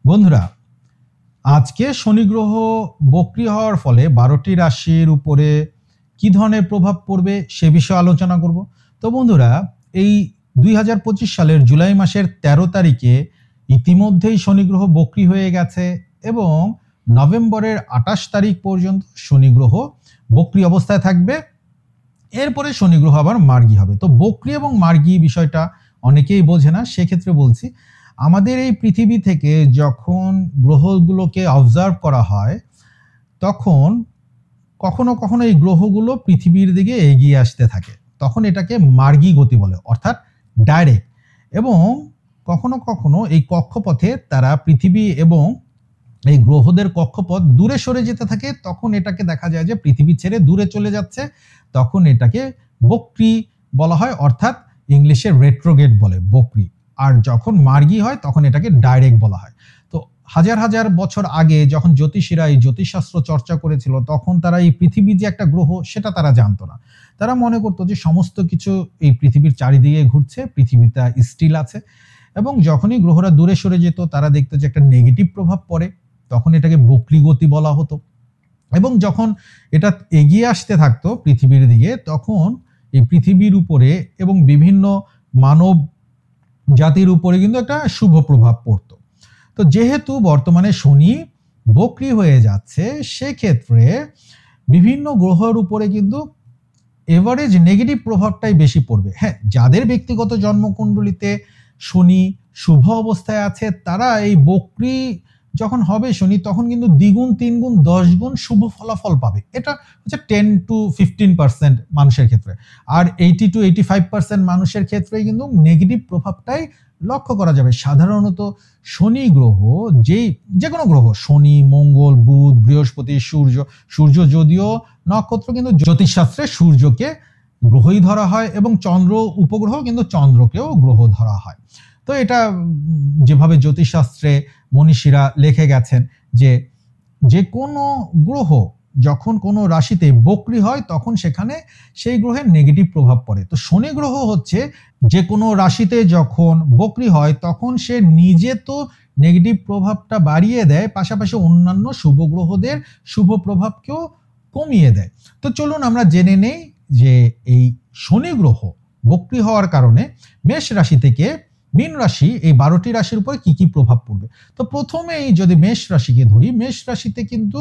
বন্ধুরা, আজকে শনি গ্রহ বক্রি হওয়ার ফলে 12টি রাশির উপরে কি ধরনের প্রভাব পড়বে সে বিষয়ে আলোচনা করব। তো বন্ধুরা, এই 2025 সালের জুলাই মাসের 13 তারিখে ইতিমধ্যেই শনি গ্রহ বক্রি হয়ে গেছে এবং নভেম্বরের 28 তারিখ পর্যন্ত শনি গ্রহ বক্রি অবস্থায় থাকবে। এরপরে শনি গ্রহ আবার মার্গী হবে। তো বক্রি এবং মার্গী বিষয়টা অনেকেই বোঝে না, সেক্ষেত্রে বলছি আমাদের এই পৃথিবী থেকে যখন গ্রহগুলোকে অবজার্ভ করা হয় তখন কখনো কখনো এই গ্রহগুলো পৃথিবীর দিকে এগিয়ে আসতে থাকে, তখন এটাকে মার্গী গতি বলে, অর্থাৎ ডাইরেক্ট। এবং কখনো কখনো এই কক্ষপথে তারা পৃথিবী এবং এই গ্রহদের কক্ষপথ দূরে সরে যেতে থাকে, তখন এটাকে দেখা যায় যে পৃথিবী ছেড়ে দূরে চলে যাচ্ছে, তখন এটাকে বক্রি বলা হয়, অর্থাৎ ইংলিশে রেট্রোগেট বলে বক্রি। আর যখন মার্গী হয় তখন এটাকে ডাইরেক্ট বলা হয়। তো হাজার হাজার বছর আগে যখন জ্যোতিষীরা এই জ্যোতিষশাস্ত্র চর্চা করেছিল তখন তারা এই পৃথিবী যে একটা গ্রহ সেটা তারা জানতো না। তারা মনে করতো যে সমস্ত কিছু এই পৃথিবীর চারিদিকে ঘুরছে, পৃথিবীটা স্টিল আছে। এবং যখনই গ্রহরা দূরে সরে যেত তারা দেখতো যে একটা নেগেটিভ প্রভাব পড়ে, তখন এটাকে বক্রি গতি বলা হতো। এবং যখন এটা এগিয়ে আসতে থাকতো পৃথিবীর দিকে তখন এই পৃথিবীর উপরে এবং বিভিন্ন মানব জাতির উপরে কিন্তু একটা শুভ প্রভাব পড়তো। তো যেহেতু বর্তমানে শনি বক্রি হয়ে যাচ্ছে, সেক্ষেত্রে বিভিন্ন গ্রহের উপরে কিন্তু এভারেজ নেগেটিভ প্রভাবটাই বেশি পড়বে। হ্যাঁ, যাদের ব্যক্তিগত জন্মকুণ্ডলিতে শনি শুভ অবস্থায় আছে তারা এই বক্রি যখন হবে শনি তখন কিন্তু দ্বিগুণ, তিনগুণ, 10 গুণ শুভ ফলাফল পাবে। এটা হচ্ছে 10 to 15% মানুষের ক্ষেত্রে। আর 80 to 85% মানুষের ক্ষেত্রে কিন্তু নেগেটিভ প্রভাবটাই লক্ষ্য করা যাবে। সাধারণত শনি গ্রহ যে কোনো গ্রহ, শনি, মঙ্গল, বুধ, বৃহস্পতি, সূর্য যদিও নক্ষত্র, কিন্তু জ্যোতিষশাস্ত্রে সূর্যকে গ্রহই ধরা হয় এবং চন্দ্র উপগ্রহ, কিন্তু চন্দ্রকেও গ্রহ ধরা হয়। তো এটা যেভাবে জ্যোতিষশাস্ত্রে মনীষীরা লিখে গেছেন যে যে কোনো গ্রহ যখন কোনো রাশিতে বক্রি হয় তখন সেখানে সেই গ্রহের নেগেটিভ প্রভাব পড়ে। তো শনি গ্রহ হচ্ছে যে কোনো রাশিতে যখন বক্রি হয় তখন সে নিজে তো নেগেটিভ প্রভাবটা বাড়িয়ে দেয়, পাশাপাশি অন্যান্য শুভ গ্রহদের শুভ প্রভাবকেও কমিয়ে দেয়। তো চলুন আমরা জেনে নেই যে এই শনি গ্রহ বক্রি হওয়ার কারণে মেষ রাশি থেকে মীন রাশি, এই 12টি রাশির উপরে কি কি প্রভাব পড়বে। তো প্রথমেই যদি মেষ রাশিকে ধরি, মেষ রাশিতে কিন্তু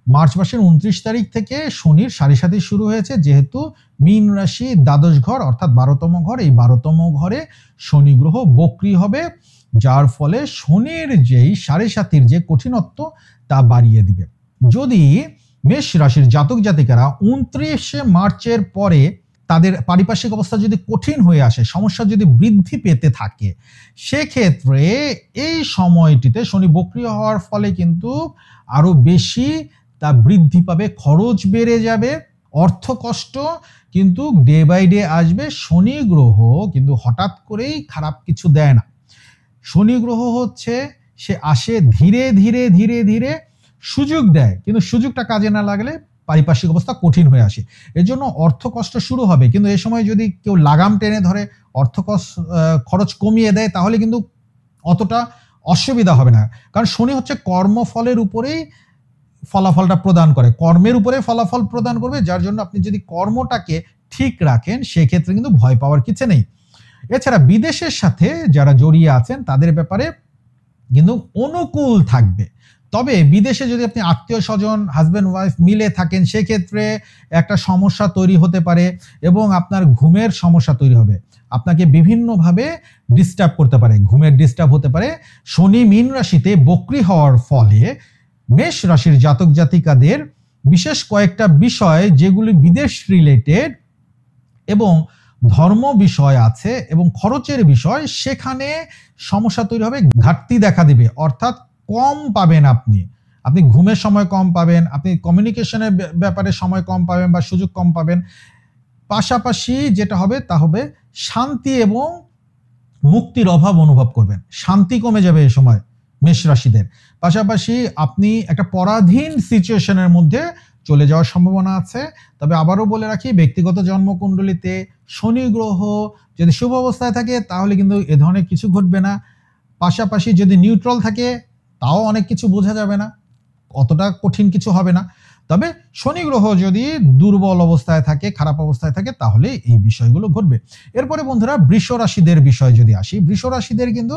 মার্চ মাসের 29 তারিখ থেকে শনির সাড়ে সাথী শুরু হয়েছে। যেহেতু মীন রাশি দ্বাদশ ঘর অর্থাৎ 12তম ঘর, এই 12তম ঘরে শনি গ্রহ বক্রি হবে, যার ফলে শনির যেই সাড়ে সাথীর যে কঠিনত্ব তা বাড়িয়ে দিবে। যদি মেষ রাশির জাতক জাতিকারা 29শে মার্চের পরে তাদের পারিপার্শ্বিক অবস্থা যদি কঠিন হয়ে আসে, সমস্যা যদি বৃদ্ধি পেতে থাকে, সেক্ষেত্রে এই সময়টিতে শনি বক্রি হওয়ার ফলে কিন্তু আরো বেশি তা বৃদ্ধি পাবে, খরচ বেড়ে যাবে, অর্থ কষ্ট কিন্তু ডে বাই ডে আসবে। শনি গ্রহ কিন্তু হঠাৎ করেই খারাপ কিছু দেয় না। শনি গ্রহ হচ্ছে সে আসে ধীরে ধীরে ধীরে ধীরে সুযোগ দেয়, কিন্তু সুযোগটা কাজে না লাগলে পারিপার্শ্বিক অবস্থা কঠিন হয়ে আসে। এর জন্য অর্থ কষ্ট শুরু হবে, কিন্তু এই সময় যদি কেউ লাগাম টেনে ধরে অর্থ খরচ কমিয়ে দেয় তাহলে কিন্তু অতটা অসুবিধা হবে না। কারণ শনি হচ্ছে কর্মফলের উপরেই ফলাফলটা প্রদান করে, কর্মের উপরে ফলাফল প্রদান করবে, যার জন্য আপনি যদি কর্মটাকে ঠিক রাখেন সেক্ষেত্রে কিন্তু ভয় পাওয়ার কিছু নেই। এছাড়া বিদেশের সাথে যারা জড়িয়ে আছেন তাদের ব্যাপারে কিন্তু অনুকূল থাকবে। তবে বিদেশে যদি আপনি আত্মীয় স্বজন হাজব্যান্ড ওয়াইফ মিলে থাকেন সেক্ষেত্রে একটা সমস্যা তৈরি হতে পারে এবং আপনার ঘুমের সমস্যা তৈরি হবে, আপনাকে বিভিন্নভাবে ডিস্টার্ব করতে পারে, ঘুমের ডিস্টার্ব হতে পারে। শনি মীন রাশিতে বক্রি হওয়ার ফলে মেষ রাশির জাতক জাতিকাদের বিশেষ কয়েকটা বিষয় যেগুলি বিদেশ রিলেটেড এবং ধর্ম বিষয় আছে এবং খরচের বিষয়, সেখানে সমস্যা তৈরি হবে, ঘাটতি দেখা দিবে, অর্থাৎ কম পাবেন আপনি ঘুমের সময় কম পাবেন, আপনি কমিউনিকেশনের ব্যাপারে সময় কম পাবেন বা সুযোগ কম পাবেন। পাশাপাশি যেটা হবে তা হবে শান্তি এবং মুক্তির অভাব অনুভব করবেন, শান্তি কমে যাবে এই সময় মেষ রাশিদের। পাশাপাশি আপনি একটা পরাধীন সিচুয়েশনের মধ্যে চলে যাওয়ার সম্ভাবনা আছে। তবে আবারও বলে রাখি, ব্যক্তিগত জন্মকুণ্ডলিতে শনি গ্রহ যদি শুভ অবস্থায় থাকে তাহলে কিন্তু এ ধরনের কিছু ঘটবে না। পাশাপাশি যদি নিউট্রাল থাকে তাও অনেক কিছু বোঝা যাবে না, অতটা কঠিন কিছু হবে না। তবে শনি গ্রহ যদি দুর্বল অবস্থায় থাকে, খারাপ অবস্থায় থাকে, তাহলে এই বিষয়গুলো ঘটবে। এরপরে বন্ধুরা বৃষ রাশিদের বিষয় যদি আসি, বৃষ রাশিদের কিন্তু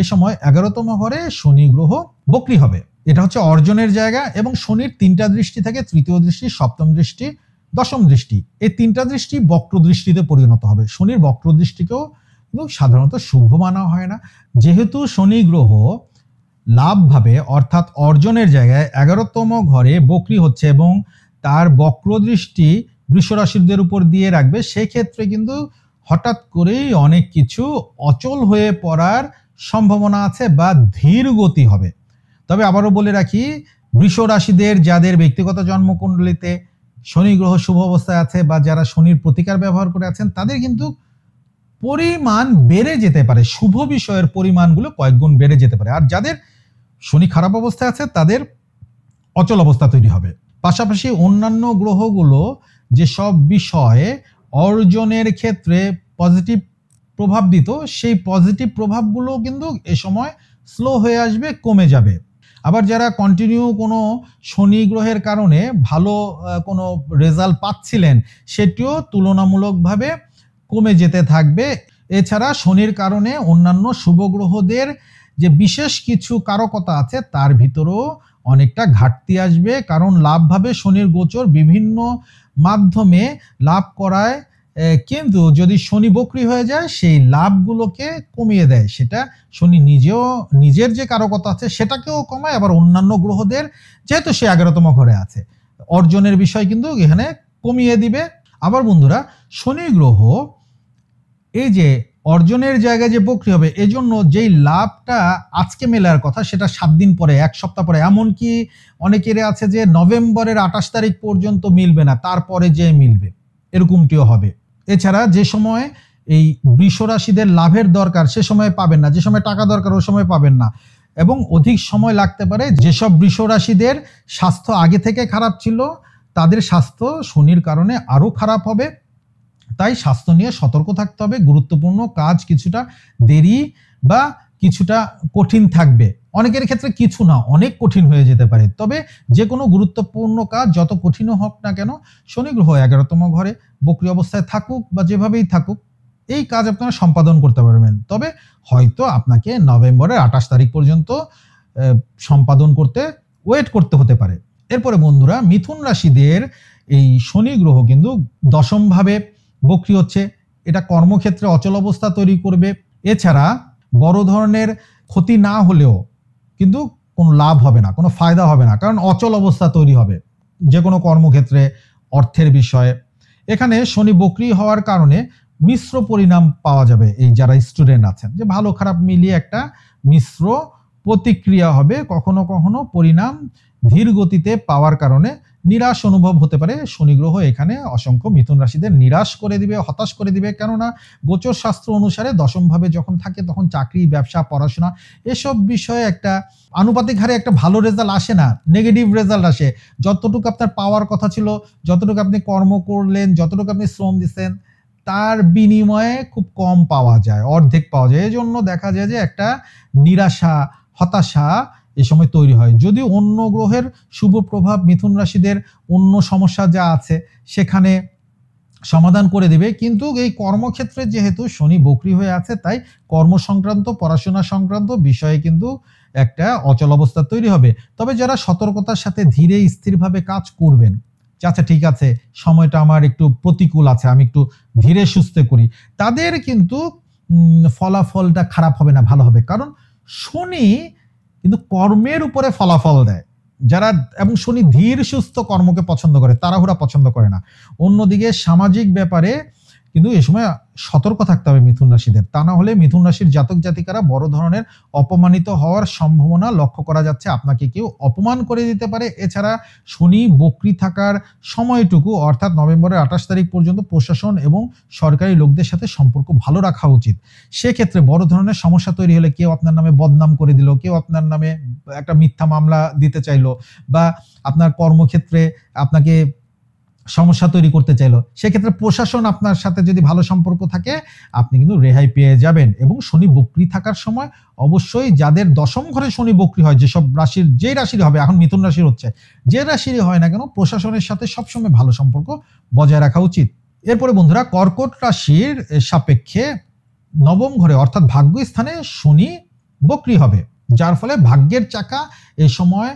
এ সময় 11তম ঘরে শনি গ্রহ বক্রী হবে। এটা হচ্ছে অর্জনের জায়গা এবং শনির 3টা দৃষ্টি থাকে, তৃতীয় দৃষ্টি, সপ্তম দৃষ্টি, দশম দৃষ্টি। এই 3টা দৃষ্টি বক্র দৃষ্টিতে পরিণত হবে। শনির বক্র দৃষ্টিকেও কিন্তু সাধারণত শুভ মানা হয় না। যেহেতু শনি গ্রহ লাভ ভাবে অর্থাৎ অর্জনের জায়গায় 11তম ঘরে বক্রী হচ্ছে এবং তার বক্র দৃষ্টি বৃষ রাশিদের উপর দিয়ে রাখবে, সেক্ষেত্রে কিন্তু হঠাৎ করেই অনেক কিছু অচল হয়ে পড়ার সম্ভাবনা আছে বা ধীর গতি হবে। তবে আবারও বলে রাখি, বৃষ রাশিদের যাদের ব্যক্তিগত জন্মকুণ্ডলিতে শনি গ্রহ শুভ অবস্থায় আছে বা যারা শনির প্রতিকার ব্যবহার করে আছেন, তাদের কিন্তু পরিমাণ বেড়ে যেতে পারে, শুভ বিষয়ের পরিমাণগুলো কয়েক গুণ বেড়ে যেতে পারে। আর যাদের শনি খারাপ অবস্থায় আছে তাদের অচল অবস্থা তৈরি হবে। পাশাপাশি অন্যান্য গ্রহগুলো যেসব বিষয়ে অর্জনের ক্ষেত্রে পজিটিভ প্রভাব দিত, সেই পজিটিভ প্রভাবগুলো কিন্তু এ সময় স্লো হয়ে আসবে, কমে যাবে। আবার যারা কন্টিনিউ কোনো শনি গ্রহের কারণে ভালো কোনো রেজাল্ট পাচ্ছিলেন, সেটিও তুলনামূলকভাবে কমে যেতে থাকবে। এছাড়া শনির কারণে অন্যান্য শুভ গ্রহদের যে বিশেষ কিছু কারকতা আছে তার ভিতরেও অনেকটা ঘাটতি আসবে, কারণ লাভভাবে শনির গোচর বিভিন্ন মাধ্যমে লাভ করায়, কিন্তু যদি শনি বক্রী হয়ে যায় সেই লাভগুলোকে কমিয়ে দেয়। সেটা শনি নিজেও নিজের যে কারকতা আছে সেটাকেও কমায়, আবার অন্যান্য গ্রহদের যেহেতু সে 11তম ঘরে আছে অর্জনের বিষয় কিন্তু এখানে কমিয়ে দিবে। আবার বন্ধুরা শনি গ্রহ এই যে অর্জনের জায়গায় যে বক্রী হবে, এজন্য যেই লাভটা আজকে মেলার কথা সেটা 7 দিন পরে, 1 সপ্তাহ পরে, এমনকি অনেকের আছে যে নভেম্বরের 28 তারিখ পর্যন্ত মিলবে না, তারপরে যে মিলবে, এরকমটিও হবে। এছাড়া যে সময় এই বৃষ রাশিদের লাভের দরকার সে সময় পাবেন না, যে সময় টাকা দরকার ওই সময় পাবেন না, এবং অধিক সময় লাগতে পারে। যেসব বৃষ রাশিদের স্বাস্থ্য আগে থেকে খারাপ ছিল তাদের স্বাস্থ্য শনির কারণে আরো খারাপ হবে। তাই স্বাস্থ্য নিয়ে সতর্ক থাকতে হবে। গুরুত্বপূর্ণ কাজ কিছুটা দেরি বা কিছুটা কঠিন থাকবে, অনেকের ক্ষেত্রে কিছু না অনেক কঠিন হয়ে যেতে পারে। তবে যে কোনো গুরুত্বপূর্ণ কাজ যত কঠিনও হোক না কেন, শনি গ্রহ 11তম ঘরে বক্রী অবস্থায় থাকুক বা যেভাবেই থাকুক, এই কাজ আপনারা সম্পাদন করতে পারবেন। তবে হয়তো আপনাকে নভেম্বরের 28 তারিখ পর্যন্ত সম্পাদন করতে ওয়েট করতে হতে পারে। এরপরে বন্ধুরা মিথুন রাশিদের এই শনি গ্রহ কিন্তু দশমভাবে বক্রী হচ্ছে, এটা কর্মক্ষেত্রে অচল অবস্থা তৈরি করবে। এছাড়া বড় ধরনের ক্ষতি না হলেও কিন্তু কোনো লাভ হবে না, কোনো ফায়দা হবে না, কারণ অচল অবস্থা তৈরি হবে যে কোনো কর্মক্ষেত্রে, অর্থের বিষয়ে। এখানে শনি বক্রী হওয়ার কারণে মিশ্র পরিণাম পাওয়া যাবে। এই যারা স্টুডেন্ট আছেন, যে ভালো খারাপ মিলিয়ে একটা মিশ্র প্রতিক্রিয়া হবে, কখনো কখনো পরিণাম ধীর গতিতে পাওয়ার কারণে নিরাশ অনুভব হতে পারে। শনি গ্রহ এখানে অসংখ্য মিথুন রাশিদের নিরাশ করে দিবে, হতাশ করে দিবে। কেননা গোচর শাস্ত্র অনুসারে দশমভাবে যখন থাকে তখন চাকরি, ব্যবসা, পড়াশোনা এসব বিষয়ে একটা আনুপাতিক হারে একটা ভালো রেজাল্ট আসে না, নেগেটিভ রেজাল্ট আসে। যতটুকু আপনার পাওয়ার কথা ছিল, যতটুকু আপনি কর্ম করলেন, যতটুকু আপনি শ্রম দিচ্ছেন, তার বিনিময়ে খুব কম পাওয়া যায়, অর্ধেক পাওয়া যায়। এই জন্য দেখা যায় যে একটা নিরাশা, হতাশা এই সময় তৈরি হয়। যদি অন্য গ্রহের শুভ প্রভাব মিথুন রাশিদের অন্য সমস্যা যা আছে সেখানে সমাধান করে দিবে, কিন্তু এই কর্মক্ষেত্রে যেহেতু শনি বক্রী হয়ে আছে, তাই কর্ম সংক্রান্ত, পড়াশোনা সংক্রান্ত বিষয়ে কিন্তু একটা অচল অবস্থা তৈরি হবে। তবে যারা সতর্কতার সাথে ধীরে স্থিরভাবে কাজ করবেন, আচ্ছা ঠিক আছে সময়টা আমার একটু প্রতিকূল আছে, আমি একটু ধীরে সুস্থে করি, তাদের কিন্তু ফলাফলটা খারাপ হবে না, ভালো হবে। কারণ শনি কিন্তু কর্মের উপরে ফলাফল দেয়। যারা এবং শনি ধীর সুস্থ কর্মকে পছন্দ করে, তাড়াহুড়া পছন্দ করে না। অন্যদিকে সামাজিক ব্যাপারে কিন্তু এই সময় সতর্ক থাকতে হবে মিথুন রাশিদের, তা না হলে মিথুন রাশির জাতক জাতিকারা বড় ধরনের অপমানিত হওয়ার সম্ভাবনা লক্ষ্য করা যাচ্ছে। আপনাকে কেউ অপমান করে দিতে পারে। এছাড়া শনি বক্রী থাকার সময়টুকু অর্থাৎ নভেম্বরের 28 তারিখ পর্যন্ত প্রশাসন এবং সরকারি লোকদের সাথে সম্পর্ক ভালো রাখা উচিত। সেক্ষেত্রে বড় ধরনের সমস্যা তৈরি হলে কেউ আপনার নামে বদনাম করে দিল, কেউ আপনার নামে একটা মিথ্যা মামলা দিতে চাইলো, বা আপনার কর্মক্ষেত্রে আপনাকে সমস্যা তৈরি করতে চাইলো, সেক্ষেত্রে প্রশাসন আপনার সাথে যদি ভালো সম্পর্ক থাকে আপনি কিন্তু রেহাই পেয়ে যাবেন। এবং শনি বক্রি থাকার সময় অবশ্যই যাদের দশম ঘরে শনি বক্রি হয়, যেসব রাশির, যে রাশির হবে, এখন মিথুন রাশির হচ্ছে, যে রাশিরই হয় না কেন, প্রশাসনের সাথে সবসময় ভালো সম্পর্ক বজায় রাখা উচিত। এরপরে বন্ধুরা, কর্কট রাশির সাপেক্ষে নবম ঘরে অর্থাৎ ভাগ্য স্থানে শনি বক্রি হবে, যার ফলে ভাগ্যের চাকা এ সময়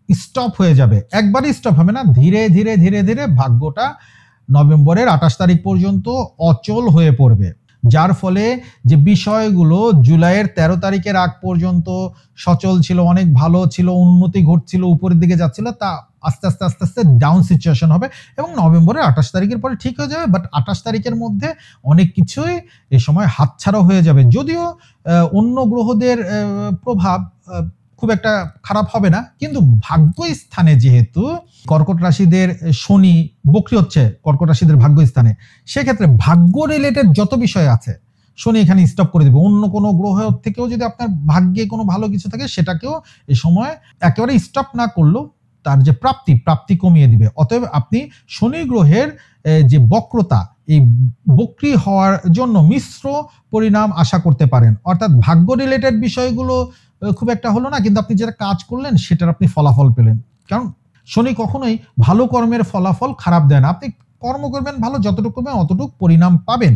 স্টপ হয়ে যাবে। একবারই স্টপ হবে না, ধীরে ধীরে ধীরে ধীরে ভাগ্যটা নভেম্বরের 28 তারিখ পর্যন্ত অচল হয়ে পড়বে, যার ফলে যে বিষয়গুলো জুলাইয়ের 13 তারিখের আগ পর্যন্ত সচল ছিল, অনেক ভালো ছিল, উন্নতি ঘটছিল, উপরের দিকে যাচ্ছিল, তা আস্তে আস্তে আস্তে আস্তে ডাউন সিচুয়েশন হবে এবং নভেম্বরের 28 তারিখের পরে ঠিক হয়ে যাবে। বাট 28 তারিখের মধ্যে অনেক কিছুই এ সময় হাতছাড়া হয়ে যাবে। যদিও অন্য গ্রহদের প্রভাব খুব একটা খারাপ হবে না, কিন্তু ভাগ্য স্থানে যেহেতু কর্কট রাশিদের শনি বক্রি হচ্ছে কর্কট রাশিদের ভাগ্য স্থানে, সেক্ষেত্রে ভাগ্য রিলেটেড যত বিষয় আছে শনি এখানে স্টপ করে দেবে। অন্য কোনো গ্রহ থেকেও যদি আপনার ভাগ্যে কোনো ভালো কিছু থাকে সেটাকেও এই সময় একেবারে স্টপ না করলেও তার যে প্রাপ্তি কমিয়ে দিবে। অতএব আপনি শনি গ্রহের যে বক্রতা, এই বক্রি হওয়ার জন্য মিশ্র পরিণাম আশা করতে পারেন। অর্থাৎ ভাগ্য রিলেটেড বিষয়গুলো খুব একটা হলো না, কিন্তু আপনি যেটা কাজ করলেন সেটার আপনি ফলাফল পেলেন। কারণ শনি কখনোই ভালো কর্মের ফলাফল খারাপ দেয় না। আপনি কর্ম করবেন ভালো, যতটুকু করবেন অতটুকু পরিণাম পাবেন।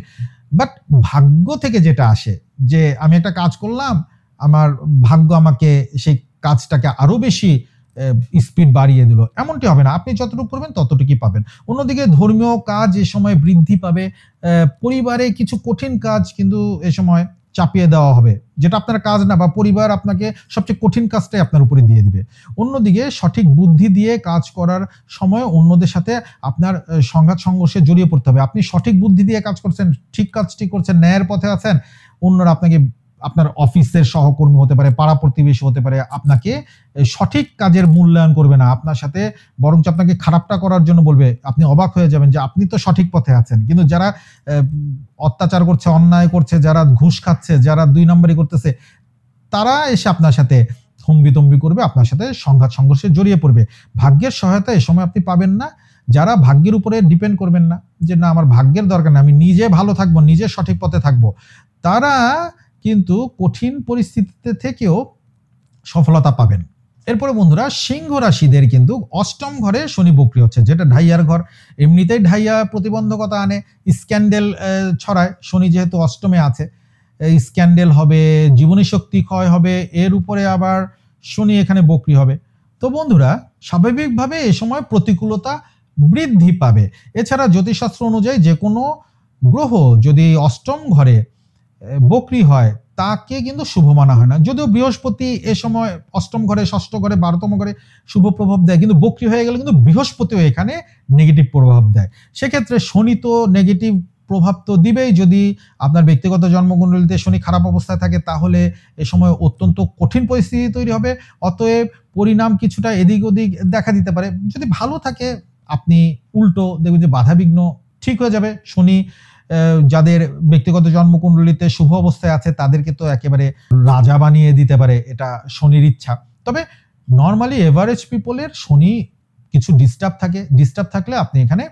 বাট ভাগ্য থেকে যেটা আসে, যে আমি একটা কাজ করলাম, আমার ভাগ্য আমাকে সেই কাজটাকে আরো বেশি স্পিড বাড়িয়ে দিল, এমনটি হবে না। আপনি যতটুকু করবেন ততটুকুই পাবেন। অন্যদিকে ধর্মীয় কাজ এ সময় বৃদ্ধি পাবে, পরিবারে কিছু কঠিন কাজ কিন্তু এ সময় চাপিয়ে দেওয়া হবে, যেটা আপনার কাজ না, বা পরিবার আপনাকে সবচেয়ে কঠিন কাজটাই আপনার উপরে দিয়ে দিবে। অন্যদিকে সঠিক বুদ্ধি দিয়ে কাজ করার সময় অন্যদের সাথে আপনার সংঘাত সংঘর্ষে জড়িয়ে পড়তে হবে। আপনি সঠিক বুদ্ধি দিয়ে কাজ করছেন, ঠিক কাজটি করছেন, ন্যায়ের পথে আছেন, অন্যরা আপনাকে, আপনার অফিসের সহকর্মী হতে পারে, পাড়া প্রতিবেশী হতে পারে, আপনাকে সঠিক কাজের মূল্যায়ন করবে না, আপনার সাথে বরঞ্চ আপনাকে খারাপটা করার জন্য বলবে। আপনি অবাক হয়ে যাবেন যে আপনি তো সঠিক পথে আছেন, কিন্তু যারা অত্যাচার করছে, অন্যায় করছে, যারা ঘুষ খাচ্ছে, যারা 2 নম্বরই করতেছে, তারা এসে আপনার সাথে হম্বিতম্বি করবে, আপনার সাথে সংঘাত সংঘর্ষে জড়িয়ে পড়বে। ভাগ্যের সহায়তা এই সময় আপনি পাবেন না। যারা ভাগ্যের উপরে ডিপেন্ড করবেন না, যে না আমার ভাগ্যের দরকার নেই, আমি নিজে ভালো থাকবো, নিজে সঠিক পথে থাকবো, তারা কিন্তু কঠিন পরিস্থিতিতে থেকেও সফলতা পাবেন। এরপরে বন্ধুরা, সিংহ রাশিদের কিন্তু অষ্টম ঘরে শনি বক্রি হচ্ছে, যেটা ঢাইয়ার ঘর। এমনিতেই ঢাইয়া প্রতিবন্ধকতা আনে, স্ক্যান্ডেল ছড়ায়। শনি যেহেতু অষ্টমে আছে, স্ক্যান্ডেল হবে, জীবনী শক্তি ক্ষয় হবে, এর উপরে আবার শনি এখানে বক্রি হবে। তো বন্ধুরা, স্বাভাবিকভাবে এ সময় প্রতিকূলতা বৃদ্ধি পাবে। এছাড়া জ্যোতিষশাস্ত্র অনুযায়ী যে কোনো গ্রহ যদি অষ্টম ঘরে বক্রি হয় তাকে কিন্তু শুভ মানা হয় না। যদিও বৃহস্পতি এ সময় অষ্টম ঘরে, ষষ্ঠ ঘরে, 12তম ঘরে শুভ প্রভাব দেয়, কিন্তু বক্রি হয়ে গেলে কিন্তু বৃহস্পতিও এখানে নেগেটিভ প্রভাব দেয়। সেক্ষেত্রে শনি তো নেগেটিভ প্রভাব তো দিবেই। যদি আপনার ব্যক্তিগত জন্মকুণ্ডলিতে শনি খারাপ অবস্থায় থাকে তাহলে এ সময় অত্যন্ত কঠিন পরিস্থিতি তৈরি হবে। অতএব পরিণাম কিছুটা এদিক ওদিক দেখা দিতে পারে। যদি ভালো থাকে আপনি উল্টো দেখবেন যে বাধাবিঘ্ন ঠিক হয়ে যাবে। শনি যাদের ব্যক্তিগত জন্মকুণ্ডলিতে শুভ অবস্থায় আছে তাদেরকে তো একেবারে রাজা বানিয়ে দিতে পারে, এটা শনির ইচ্ছা। তবে নর্মালি এভারেজ পিপলের শনি কিছু ডিস্টার্ব থাকলে আপনি এখানে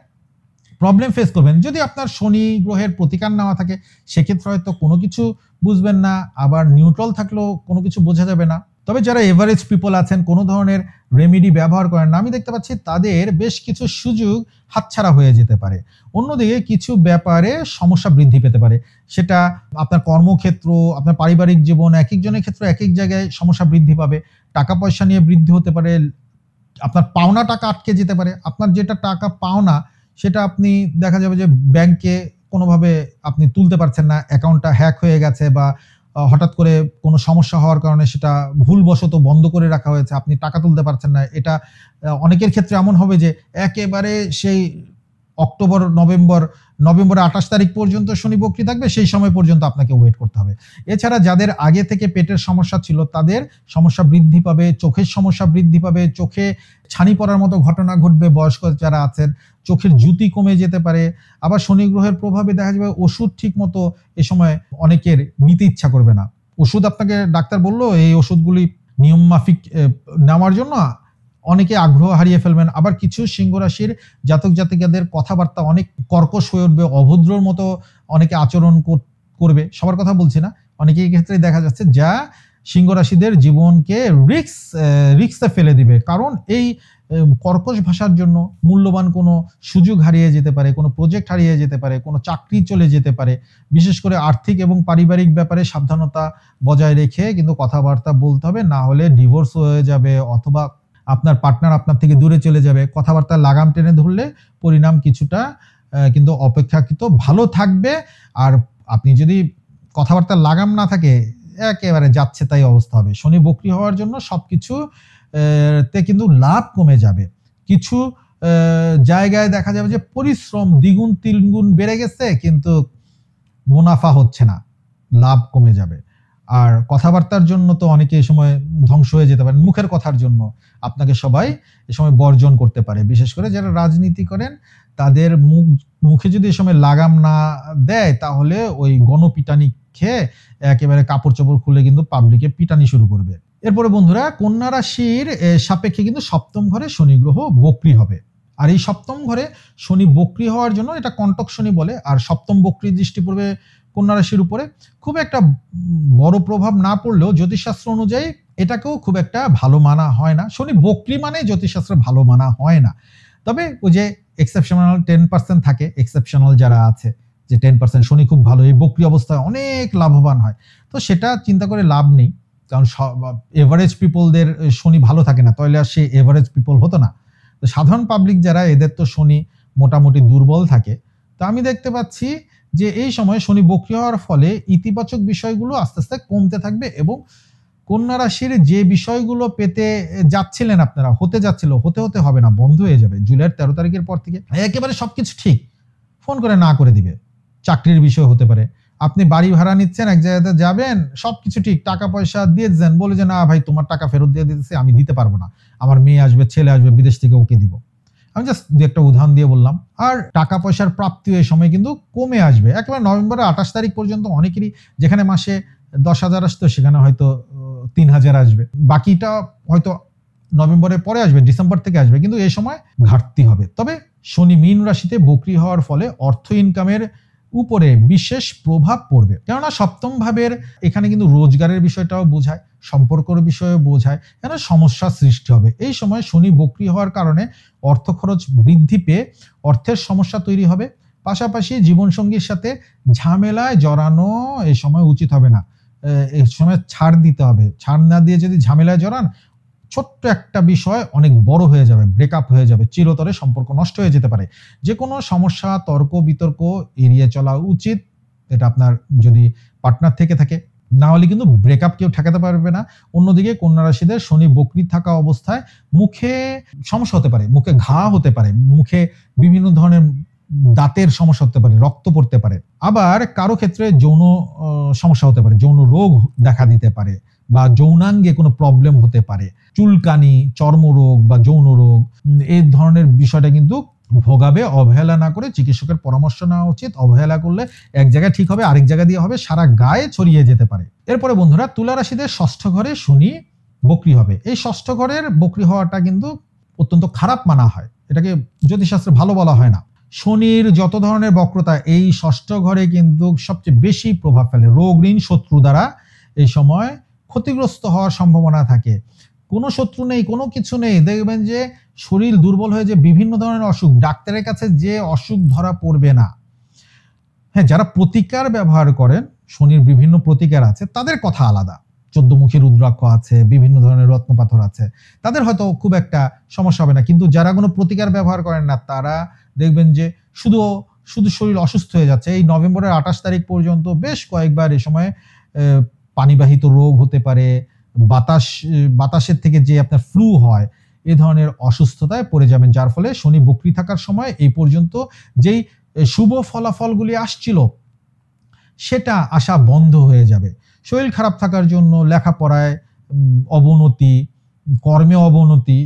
প্রবলেম ফেস করবেন। যদি আপনার শনি গ্রহের প্রতিকার নেওয়া থাকে সেক্ষেত্রে হয়তো কোনো কিছু বুঝবেন না, আবার নিউট্রাল থাকলেও কোনো কিছু বোঝা যাবে না। তবে যারা এভারেজ পিপল আছেন, কোনো ধরনের রেমেডি ব্যবহার করেন না, আমি দেখতে পাচ্ছি তাদের বেশ কিছু সুযোগ হাতছাড়া হয়ে যেতে পারে। অন্যদিকে কিছু ব্যাপারে সমস্যা বৃদ্ধি পেতে পারে, সেটা আপনার কর্মক্ষেত্র, আপনার পারিবারিক জীবন, এক একজনের ক্ষেত্রে এক এক জায়গায় সমস্যা বৃদ্ধি পাবে। টাকা পয়সা নিয়ে বৃদ্ধি হতে পারে, আপনার পাওনা টাকা আটকে যেতে পারে। আপনার যেটা টাকা পাওনা সেটা আপনি দেখা যাবে যে ব্যাংকে কোনোভাবে আপনি তুলতে পারছেন না, অ্যাকাউন্টটা হ্যাক হয়ে গেছে, বা হঠাৎ করে কোনো সমস্যা হওয়ার কারণে সেটা ভুলবশত বন্ধ করে রাখা হয়েছে, আপনি টাকা তুলতে পারছেন না। এটা অনেকের ক্ষেত্রে এমন হবে যে একেবারে সেই অক্টোবর নভেম্বর 28 তারিখ পর্যন্ত শনি বক্রি থাকবে, সেই সময় পর্যন্ত আপনাকে ওয়েট করতে হবে। এছাড়া যাদের আগে থেকে পেটের সমস্যা ছিল তাদের সমস্যা বৃদ্ধি পাবে, চোখের সমস্যা বৃদ্ধি পাবে, চোখে ছানি পড়ার মতো ঘটনা ঘটবে। বয়স্ক যারা আছেন চোখের জ্যোতি কমে যেতে পারে। আবার শনি গ্রহের প্রভাবে দেখা যাবে ওষুধ ঠিক মতো এ সময় অনেকের নিতে ইচ্ছা করবে না। ওষুধ আপনাকে ডাক্তার বললো এই ওষুধগুলি নিয়ম মাফিক নেওয়ার জন্য, অনেকে আগ্রহ হারিয়ে ফেলবেন, আবার কিছু সিংহ রাশির জাতক জাতিকাদের কথাবার্তা অনেক কর্কশ হয়ে উঠবে, অভদ্রর মতো অনেকে আচরণ করবে। সবার কথা বলছি না, অনেকে এই ক্ষেত্রে দেখা যাচ্ছে যা সিংহ রাশিদের জীবনকে রিস্কে ফেলে দিবে। কারণ এই কর্কশ ভাষার জন্য মূল্যবান কোনো সুযোগ হারিয়ে যেতে পারে, কোনো প্রজেক্ট হারিয়ে যেতে পারে, কোনো চাকরি চলে যেতে পারে। বিশেষ করে আর্থিক এবং পারিবারিক ব্যাপারে সাবধানতা বজায় রেখে কিন্তু কথাবার্তা বলতে হবে, না হলে ডিভোর্স হয়ে যাবে অথবা আপনার পার্টনার আপনার থেকে দূরে চলে যাবে। কথাবার্তা লাগাম টেনে ধরলে পরিণাম কিছুটা কিন্তু অপেক্ষাকৃত ভালো থাকবে। আর আপনি যদি কথাবার্তার লাগাম না থাকে, একেবারে যাচ্ছে তাই অবস্থা হবে। শনি বক্রি হওয়ার জন্য সবকিছু তে কিন্তু লাভ কমে যাবে। কিছু জায়গায় দেখা যাবে যে পরিশ্রম দ্বিগুণ তিনগুণ বেড়ে গেছে, কিন্তু মুনাফা হচ্ছে না, লাভ কমে যাবে। আর কথাবার্তার জন্য তো অনেকে এই সময় ধ্বংস হয়ে যেতে পারে। মুখের কথার জন্য আপনাকে সবাই এ সময় বর্জন করতে পারে। বিশেষ করে যারা রাজনীতি করেন তাদের মুখে যদি এ সময় লাগাম না দেয়, তাহলে ওই গণপিটানি খেয়ে একেবারে কাপড় চোপড় খুলে কিন্তু পাবলিকে পিটানি শুরু করবে। এরপরে বন্ধুরা, কন্যা রাশির সাপেক্ষে কিন্তু সপ্তম ঘরে শনি গ্রহ বক্রি হবে। আর এই সপ্তম ঘরে শনি বক্রি হওয়ার জন্য এটা কণ্টক শনি বলে। আর সপ্তম বক্রি দৃষ্টি পড়বে কন্যা রাশির উপরে। খুব একটা বড় প্রভাব না পড়লেও জ্যোতিষশাস্ত্র অনুযায়ী এটাকেও খুব একটা ভালো মানা হয় না। শনি বক্রি মানে জ্যোতিষশাস্ত্রে ভালো মানা হয় না। তবে ওই যে এক্সেপশনাল 10% থাকে, এক্সেপশনাল যারা আছে যে 10% শনি খুব ভালো, এই বক্রি অবস্থায় অনেক লাভবান হয়, তো সেটা চিন্তা করে লাভ নেই। কারণ এভারেজ পিপলদের শনি ভালো থাকে না, তাহলে আর সে এভারেজ পিপল হতো না। তো সাধারণ পাবলিক যারা, এদের তো শনি মোটামুটি দুর্বল থাকে। তো আমি দেখতে পাচ্ছি যে এই সময় শনি বক্রি হওয়ার ফলে ইতিবাচক বিষয়গুলো আস্তে আস্তে কমতে থাকবে, এবং কন্যা রাশির যে বিষয়গুলো পেতে যাচ্ছিলেন আপনারা, হতে যাচ্ছিল, হতে হবে না, বন্ধ হয়ে যাবে জুলাইয়ের 13 তারিখের পর থেকে। একেবারে সবকিছু ঠিক, ফোন করে না করে দিবে। চাকরির বিষয় হতে পারে, আপনি বাড়ি ভাড়া নিচ্ছেন, এক জায়গাতে যাবেন, সবকিছু ঠিক, টাকা পয়সা দিয়ে দেন, বলে যে না ভাই তোমার টাকা ফেরত দিয়ে দিতেছি, আমি দিতে পারবো না, আমার মেয়ে আসবে, ছেলে আসবে বিদেশ থেকে, ওকে দিব। আমি জাস্ট একটা উদাহরণ দিয়ে বললাম। আর টাকা পয়সার প্রাপ্তি এই সময় কিন্তু কমে আসবে। একেবারে নভেম্বরের 28 তারিখ পর্যন্ত অনেকেরই, যেখানে মাসে 10,000 আসতো সেখানে হয়তো 3,000 আসবে, বাকিটা হয়তো নভেম্বরের পরে আসবে, ডিসেম্বর থেকে আসবে, কিন্তু এই সময় ঘাটতি হবে। তবে শনি মীন রাশিতে বক্রি হওয়ার ফলে অর্থ ইনকামের উপরে বিশেষ প্রভাব পড়বে, কেননা সপ্তম ভাবের এখানে কিন্তু রোজগারের বিষয়টাও বোঝায়, সম্পর্কের বিষয়ে বোঝায়, কেন সমস্যা সৃষ্টি হবে। এই সময় শনি বক্রি হওয়ার কারণে অর্থ খরচ বৃদ্ধি পেয়ে অর্থের সমস্যা তৈরি হবে। পাশাপাশি জীবনসঙ্গীর সাথে ঝামেলায় জড়ানো এই সময় উচিত হবে না। এই সময় ছাড় দিতে হবে। ছাড় না দিয়ে যদি ঝামেলায় জড়ান, ছোট্ট একটা বিষয় অনেক বড় হয়ে যাবে, ব্রেকআপ হয়ে যাবে, চিরতরে সম্পর্ক নষ্ট হয়ে যেতে পারে। যে কোনো সমস্যা, তর্ক বিতর্ক এড়িয়ে চলা উচিত, এটা আপনার যদি পার্টনার থেকে থাকে, না হলে কিন্তু ব্রেকআপ কেউ ঠেকাতে পারবে না। অন্যদিকে কন্যা রাশিদের শনি বক্রি থাকা অবস্থায় মুখে সমস্যা হতে পারে, মুখে ঘা হতে পারে, মুখে বিভিন্ন ধরনের দাঁতের সমস্যা হতে পারে, রক্ত পড়তে পারে। আবার কারো ক্ষেত্রে যৌন সমস্যা হতে পারে, যৌন রোগ দেখা দিতে পারে, বা যৌনাঙ্গে কোনো প্রবলেম হতে পারে, চুলকানি, চর্মরোগ বা যৌন রোগ, এই ধরনের বিষয়টা কিন্তু ভোগাবে। অবহেলা না করে চিকিৎসকের পরামর্শ নেওয়া উচিত। অবহেলা করলে এক জায়গায় ঠিক হবে, আরেক জায়গা দিয়ে হবে, সারা গায়ে ছড়িয়ে যেতে পারে। এরপরে বন্ধুরা, তুলা রাশিদের ষষ্ঠ ঘরে শনি বক্রি হবে। এই ষষ্ঠ ঘরের বক্রি হওয়াটা কিন্তু অত্যন্ত খারাপ মানা হয়, এটাকে জ্যোতিষশাস্ত্রে ভালো বলা হয় না। শনির যত ধরনের বক্রতা এই ষষ্ঠ ঘরে কিন্তু সবচেয়ে বেশি প্রভাব ফেলে। রোগ, ঋণ, শত্রু দ্বারা এই সময় ক্ষতিগ্রস্ত হওয়ার সম্ভাবনা থাকে। কোনো শত্রু নেই, কোনো কিছু নেই, দেখবেন যে শরীর দুর্বল হয়ে যে বিভিন্ন ধরনের অসুখ, ডাক্তারের কাছে যে অসুখ ধরা পড়বে না। হ্যাঁ, যারা প্রতিকার ব্যবহার করেন, শনির বিভিন্ন প্রতিকার আছে, তাদের কথা আলাদা। 14মুখী রুদ্রাক্ষ আছে, বিভিন্ন ধরনের রত্নপাথর আছে, তাদের হয়তো খুব একটা সমস্যা হবে না। কিন্তু যারা কোনো প্রতিকার ব্যবহার করেন না, তারা দেখবেন যে শুধু শরীর অসুস্থ হয়ে যাচ্ছে। এই নভেম্বরের 28 তারিখ পর্যন্ত বেশ কয়েকবার এই সময় পানিবাহিত রোগ হতে পারে, বাতাসের থেকে যে আপনার ফ্লু হয়, এই ধরনের অসুস্থতায় পড়ে যাবেন। যার ফলে শনি বক্রি থাকার সময় এই পর্যন্ত যেই শুভ ফলাফলগুলি আসছিল, সেটা আসা বন্ধ হয়ে যাবে। শরীর খারাপ থাকার জন্য লেখাপড়ায় অবনতি, কর্মে অবনতি,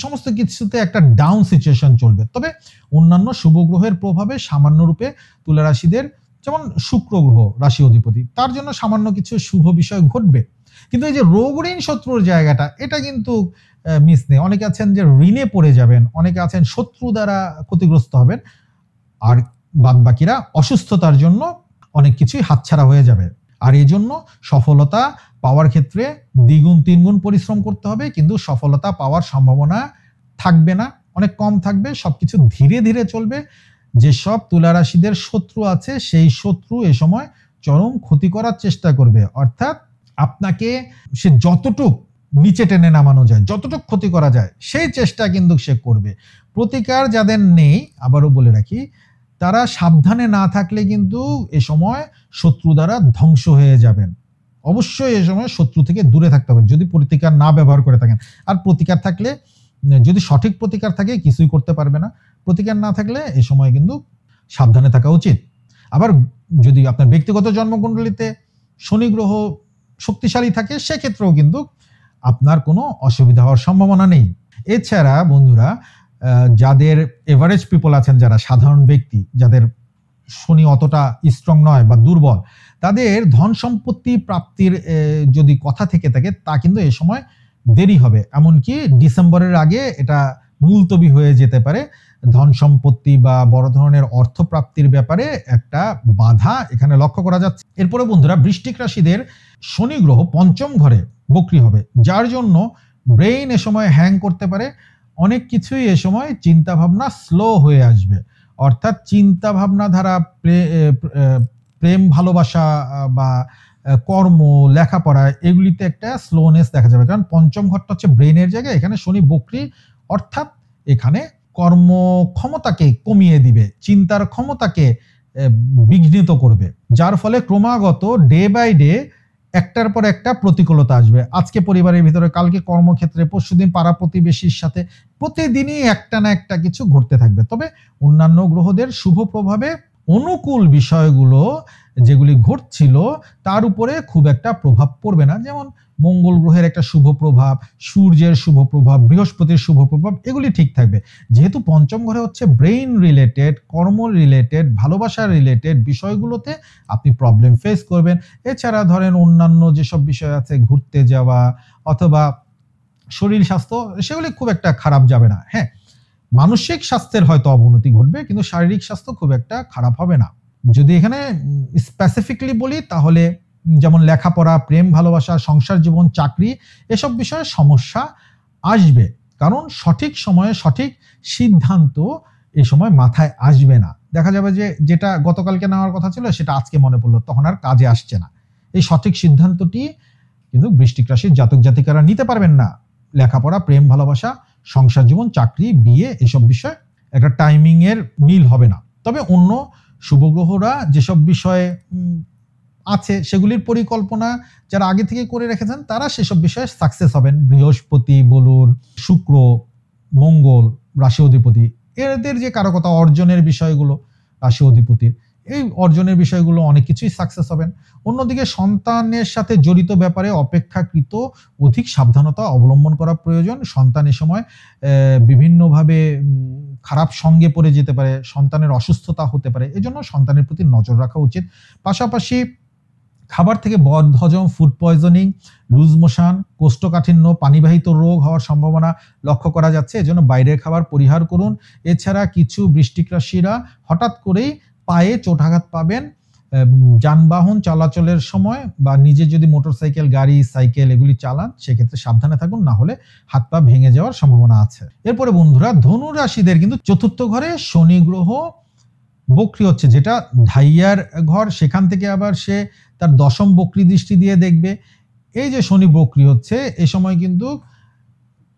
সমস্ত কিছুতে একটা ডাউন সিচুয়েশন চলবে। তবে অন্যান্য শুভ গ্রহের প্রভাবে সামান্য রূপে তুলা রাশিদের, যেমন শুক্র গ্রহ রাশি অধিপতি, তার জন্য সামান্য কিছু শুভ বিষয় ঘটবে। কিন্তু এই যে রোগ ঋণ শত্রুর জায়গাটা, এটা কিন্তু মিস নেই। অনেকে আছেন যে ঋণে পড়ে যাবেন, অনেকে আছেন শত্রু দ্বারা ক্ষতিগ্রস্ত হবেন, আর বাদবাকিরা অসুস্থতার জন্য অনেক কিছুই হাতছাড়া হয়ে যাবে। আর এই জন্য সফলতা পাওয়ার ক্ষেত্রে দ্বিগুণ তিনগুণ পরিশ্রম করতে হবে, কিন্তু সফলতা পাওয়ার সম্ভাবনা থাকবে না, অনেক কম থাকবে। সবকিছু ধীরে ধীরে চলবে। যেসব তুলা রাশিদের শত্রু আছে, সেই শত্রু এ সময় চরম ক্ষতি করার চেষ্টা করবে। অর্থাৎ আপনাকে সে যতটুক নিচে টেনে নামানো যায়, যতটুক ক্ষতি করা যায়, সেই চেষ্টা কিন্তু সে করবে। প্রতিকার যাদের নেই, আবারও বলে রাখি, তারা সাবধানে না থাকলে কিন্তু এ সময় শত্রু দ্বারা ধ্বংস হয়ে যাবেন। অবশ্যই এ সময় শত্রু থেকে দূরে থাকতে হবে যদি প্রতিকার না ব্যবহার করে থাকেন। আর প্রতিকার থাকলে, যদি সঠিক প্রতিকার থাকে, কিছুই করতে পারবে না। প্রতিকার না থাকলে এ সময় কিন্তু সাবধানে থাকা উচিত। আবার যদি আপনার ব্যক্তিগত জন্মকুণ্ডলিতে শনি গ্রহ শক্তিশালী থাকে, সেক্ষেত্রেও কিন্তু আপনার কোনো অসুবিধা হওয়ার সম্ভাবনা নেই। এছাড়া বন্ধুরা, যাদের এভারেজ পিপল আছেন, যারা সাধারণ ব্যক্তি, যাদের শনি অতটা স্ট্রং নয় বা দুর্বল, তাদের ধন সম্পত্তি প্রাপ্তির যদি কথা থেকে থাকে, তা কিন্তু এ সময় দেরি হবে। এমনকি ডিসেম্বরের আগে এটা মুলতবি হয়ে যেতে পারে। ধন সম্পত্তি বা বড় ধরনের অর্থ প্রাপ্তির ব্যাপারে একটা বাধা এখানে লক্ষ্য করা যাচ্ছে। এরপরে বন্ধুরা, বৃশ্চিক রাশিদের শনি গ্রহ পঞ্চম ঘরে বক্রী হবে, যার জন্য ব্রেইন এ সময় হ্যাং করতে পারে। অনেক কিছুই এ সময় চিন্তা ভাবনা স্লো হয়ে আসবে। অর্থাৎ চিন্তা ভাবনা ধারা, প্রেম ভালোবাসা বা কর্ম, লেখাপড়া, এগুলিতে একটা স্লোনেস দেখা যাবে। কারণ পঞ্চম ঘরটা হচ্ছে ব্রেইনের জায়গা, এখানে শনি বক্রী, অর্থাৎ এখানে কর্ম ক্ষমতাকে কমিয়ে দিবে, চিন্তার ক্ষমতাকে বিঘ্নিত করবে, যার ফলে ক্রমাগত ডে বাই ডে একটার পর একটা প্রতিকূলতা আসবে। আজকে পরিবারের ভিতরে, কালকে কর্মক্ষেত্রে, পরশুদিন পাড়া প্রতিবেশীর সাথে, প্রতিদিনই একটা না একটা কিছু ঘটতে থাকবে। তবে অন্যান্য গ্রহদের শুভ প্রভাবে অনুকূল বিষয়গুলো যেগুলি ঘটছিল, তার উপরে খুব একটা প্রভাব পড়বে না। যেমন মঙ্গল গ্রহের একটা শুভ প্রভাব, সূর্যের শুভ প্রভাব, বৃহস্পতির শুভ প্রভাব, এগুলি ঠিক থাকবে। যেহেতু পঞ্চম ঘরে হচ্ছে ব্রেইন রিলেটেড, কর্ম রিলেটেড, ভালোবাসা রিলেটেড বিষয়গুলোতে আপনি প্রবলেম ফেস করবেন। এছাড়া ধরেন অন্যান্য যেসব বিষয় আছে, ঘুরতে যাওয়া অথবা শরীর স্বাস্থ্য, সেগুলি খুব একটা খারাপ যাবে না। হ্যাঁ, মানসিক স্বাস্থ্যের হয়তো অবনতি ঘটবে, কিন্তু শারীরিক স্বাস্থ্য খুব একটা খারাপ হবে না। যদি এখানে স্পেসিফিকলি বলি, তাহলে যেমন লেখাপড়া, প্রেম ভালোবাসা, সংসার জীবন, চাকরি, এসব বিষয়ে সমস্যা আসবে। কারণ সঠিক সময়ে সঠিক সিদ্ধান্ত এ সময় মাথায় আসবে না। দেখা যাবে যে যেটা গতকালকে নেওয়ার কথা ছিল, সেটা আজকে মনে পড়লো, তখন আর কাজে আসছে না। এই সঠিক সিদ্ধান্তটি কিন্তু বৃশ্চিক রাশির জাতক জাতিকারা নিতে পারবেন না। লেখাপড়া, প্রেম ভালোবাসা, সংসার জীবন, চাকরি, বিয়ে, এসব বিষয়ে একটা টাইমিং এর মিল হবে না। তবে অন্য শুভগ্রহরা যেসব বিষয়ে আছে, সেগুলির পরিকল্পনা যারা আগে থেকে করে রেখেছেন, তারা সেসব বিষয়ে সাকসেস হবেন। বৃহস্পতি বলুন, শুক্র, মঙ্গল, রাশি অধিপতি, এদের যে কারকতা অর্জনের বিষয়গুলো, রাশি অধিপতির এই অর্জনের বিষয়গুলো অনেক কিছুই সাকসেস হবেন। অন্যদিকে সন্তানের সাথে জড়িত ব্যাপারে অপেক্ষাকৃত অধিক সাবধানতা অবলম্বন করা প্রয়োজন। সন্তান এ সময় বিভিন্নভাবে খারাপ সঙ্গে পড়ে যেতে পারে, সন্তানের অসুস্থতা হতে পারে, এজন্য সন্তানের প্রতি নজর রাখা উচিত। পাশাপাশি খাবার থেকে বদহজম, ফুড পয়জনিং, লুজ মোশন, কোষ্ঠকাঠিন্য, পানিবাহিত রোগ হওয়ার সম্ভাবনা লক্ষ্য করা যাচ্ছে। এজন্য বাইরের খাবার পরিহার করুন। এছাড়া কিছু বৃশ্চিক রাশিরা হঠাৎ করেই পায়ে চোটাঘাত পাবেন যানবাহন চলাচলের সময়, বা নিজে যদি মোটরসাইকেল, গাড়ি, সাইকেল এগুলি চালান, সেক্ষেত্রে সাবধানে থাকুন, না হলে হাত পা ভেঙে যাওয়ার সম্ভাবনা আছে। এরপরে বন্ধুরা, ধনু রাশিদের কিন্তু চতুর্থ ঘরে শনি গ্রহ বক্রী হচ্ছে, যেটা ঢাইয়ার ঘর, সেখান থেকে আবার সে তার দশম বক্রী দৃষ্টি দিয়ে দেখবে। এই যে শনি বক্রী হচ্ছে, এই সময় কিন্তু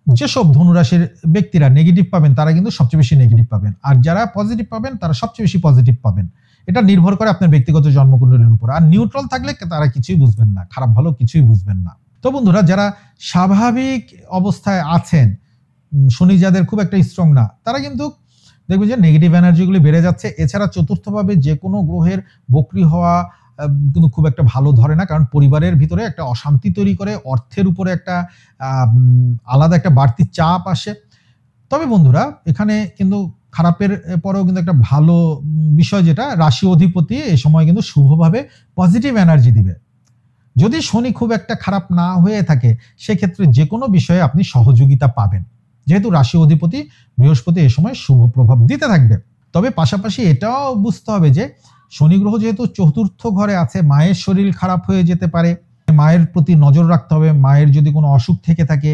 যেসব ধনুরাশির ব্যক্তিরা নেগেটিভ পাবেন, তারা কিন্তু সবচেয়ে বেশি নেগেটিভ পাবেন, আর যারা পজিটিভ পাবেন, তারা সবচেয়ে বেশি পজিটিভ পাবেন। এটা নির্ভর করে আপনার ব্যক্তিগত জন্মকুণ্ডলীর উপর। আর নিউট্রাল থাকলে তারা কিছুই বুঝবেন না, খারাপ ভালো কিছুই বুঝবেন না। তো বন্ধুরা, যারা স্বাভাবিক অবস্থায় আছেন, শনি যাদের খুব একটা স্ট্রং না, তারা কিন্তু দেখবেন যে নেগেটিভ এনার্জিগুলি বেড়ে যাচ্ছে। এছাড়া চতুর্থভাবে যে কোনো গ্রহের বক্রী হওয়া কিন্তু খুব একটা ভালো ধরে না, কারণ পরিবারের ভিতরে একটা অশান্তি তৈরি করে, অর্থের উপরে একটা আলাদা একটা বাড়তি চাপ আসে। তবে বন্ধুরা, এখানে কিন্তু খারাপের পরেও কিন্তু একটা ভালো বিষয়, যেটা রাশি অধিপতি এই সময় কিন্তু শুভভাবে পজিটিভ এনার্জি দিবে। যদি শনি খুব একটা খারাপ না হয়ে থাকে সেক্ষেত্রে যে কোনো বিষয়ে আপনি সহযোগিতা পাবেন, যেহেতু রাশি অধিপতি বৃহস্পতি এ সময় শুভ প্রভাব দিতে থাকবে। তবে পাশাপাশি এটাও বুঝতে হবে যে শনি গ্রহ যেহেতু চতুর্থ ঘরে আছে, মায়ের শরীর খারাপ হয়ে যেতে পারে, মায়ের প্রতি নজর রাখতে হবে। মায়ের যদি কোনো অসুখ থেকে থাকে,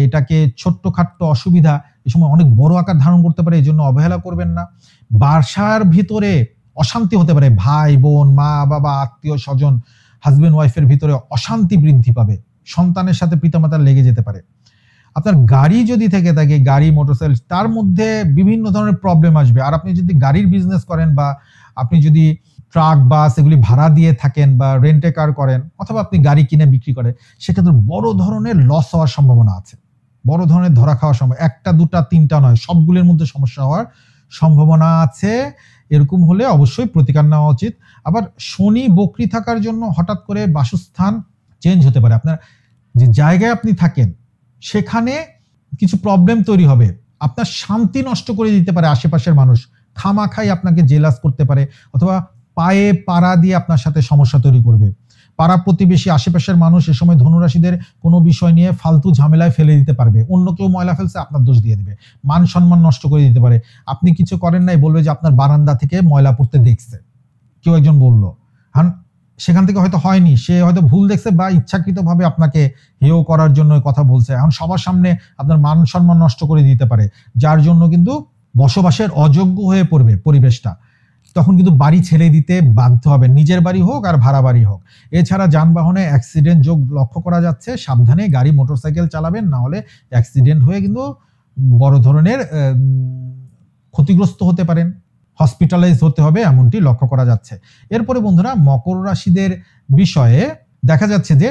এটাকে ছোট্টখাট্ট অসুবিধা এই সময় অনেক বড় আকার ধারণ করতে পারে, এই জন্য অবহেলা করবেন না। বাসার ভিতরে অশান্তি হতে পারে, ভাই বোন, মা বাবা, আত্মীয় স্বজন, হাজবেন্ড ওয়াইফের ভিতরে অশান্তি বৃদ্ধি পাবে, সন্তানের সাথে পিতামাতার লেগে যেতে পারে। আপনার গাড়ি যদি থেকে থাকে, গাড়ি মোটরসাইকেল, তার মধ্যে বিভিন্ন ধরনের প্রবলেম আসবে। আর আপনি যদি গাড়ির বিজনেস করেন বা আপনি যদি ট্রাক বাস এগুলি ভাড়া দিয়ে থাকেন বা রেন্টে কার করেন অথবা আপনি গাড়ি কিনে বিক্রি করেন, সেক্ষেত্রে বড় ধরনের লস হওয়ার সম্ভাবনা আছে, বড় ধরনের ধরা খাওয়ার সম্ভাবনা, একটা দুটা তিনটা নয়, সবগুলোর মধ্যে সমস্যা হওয়ার সম্ভাবনা আছে। এরকম হলে অবশ্যই প্রতিকার নেওয়া উচিত। আবার শনি বক্রি থাকার জন্য হঠাৎ করে বাসস্থান চেঞ্জ হতে পারে। আপনার যে জায়গায় আপনি থাকেন সেখানে কিছু প্রবলেম তৈরি হবে, আপনার শান্তি নষ্ট করে দিতে পারে আশেপাশের মানুষ, খামাখাই আপনাকে জেলাস করতে পারে অথবা পায়ে পাড়া দিয়ে আপনার সাথে সমস্যা তৈরি করবে। পাড়া প্রতিবেশী আশেপাশের মানুষ এ সময় ধনুরাশিদের কোনো বিষয় নিয়ে ফালতু ঝামেলায় ফেলে দিতে পারবে, অন্য কেউ ময়লা ফেলছে আপনার দোষ দিয়ে দিবে, মান সম্মান নষ্ট করে দিতে পারে। আপনি কিছু করেন নাই, বলবে যে আপনার বারান্দা থেকে ময়লা পড়তে দেখছে, কেউ একজন বললো, সেখান থেকে হয়তো হয়নি, সে হয়তো ভুল দেখছে বা ইচ্ছাকৃতভাবে আপনাকে হেয় করার জন্য কথা বলছে, এখন সবার সামনে আপনার মান সম্মান নষ্ট করে দিতে পারে, যার জন্য কিন্তু বসবাসের অযোগ্য হয়ে পড়বে পরিবেশটা। তখন কিন্তু বাড়ি ছেড়ে দিতে বাধ্য হবে, নিজের বাড়ি হোক আর ভাড়া বাড়ি হোক। এছাড়া যানবাহনে অ্যাক্সিডেন্ট যোগ লক্ষ্য করা যাচ্ছে, সাবধানে গাড়ি মোটরসাইকেল চালাবেন, না হলে অ্যাক্সিডেন্ট হয়ে কিন্তু বড় ধরনের ক্ষতিগ্রস্ত হতে পারেন, হসপিটালাইজ হতে হবে, এমনটি লক্ষ্য করা যাচ্ছে। এরপরে বন্ধুরা মকর রাশিদের বিষয়ে দেখা যাচ্ছে যে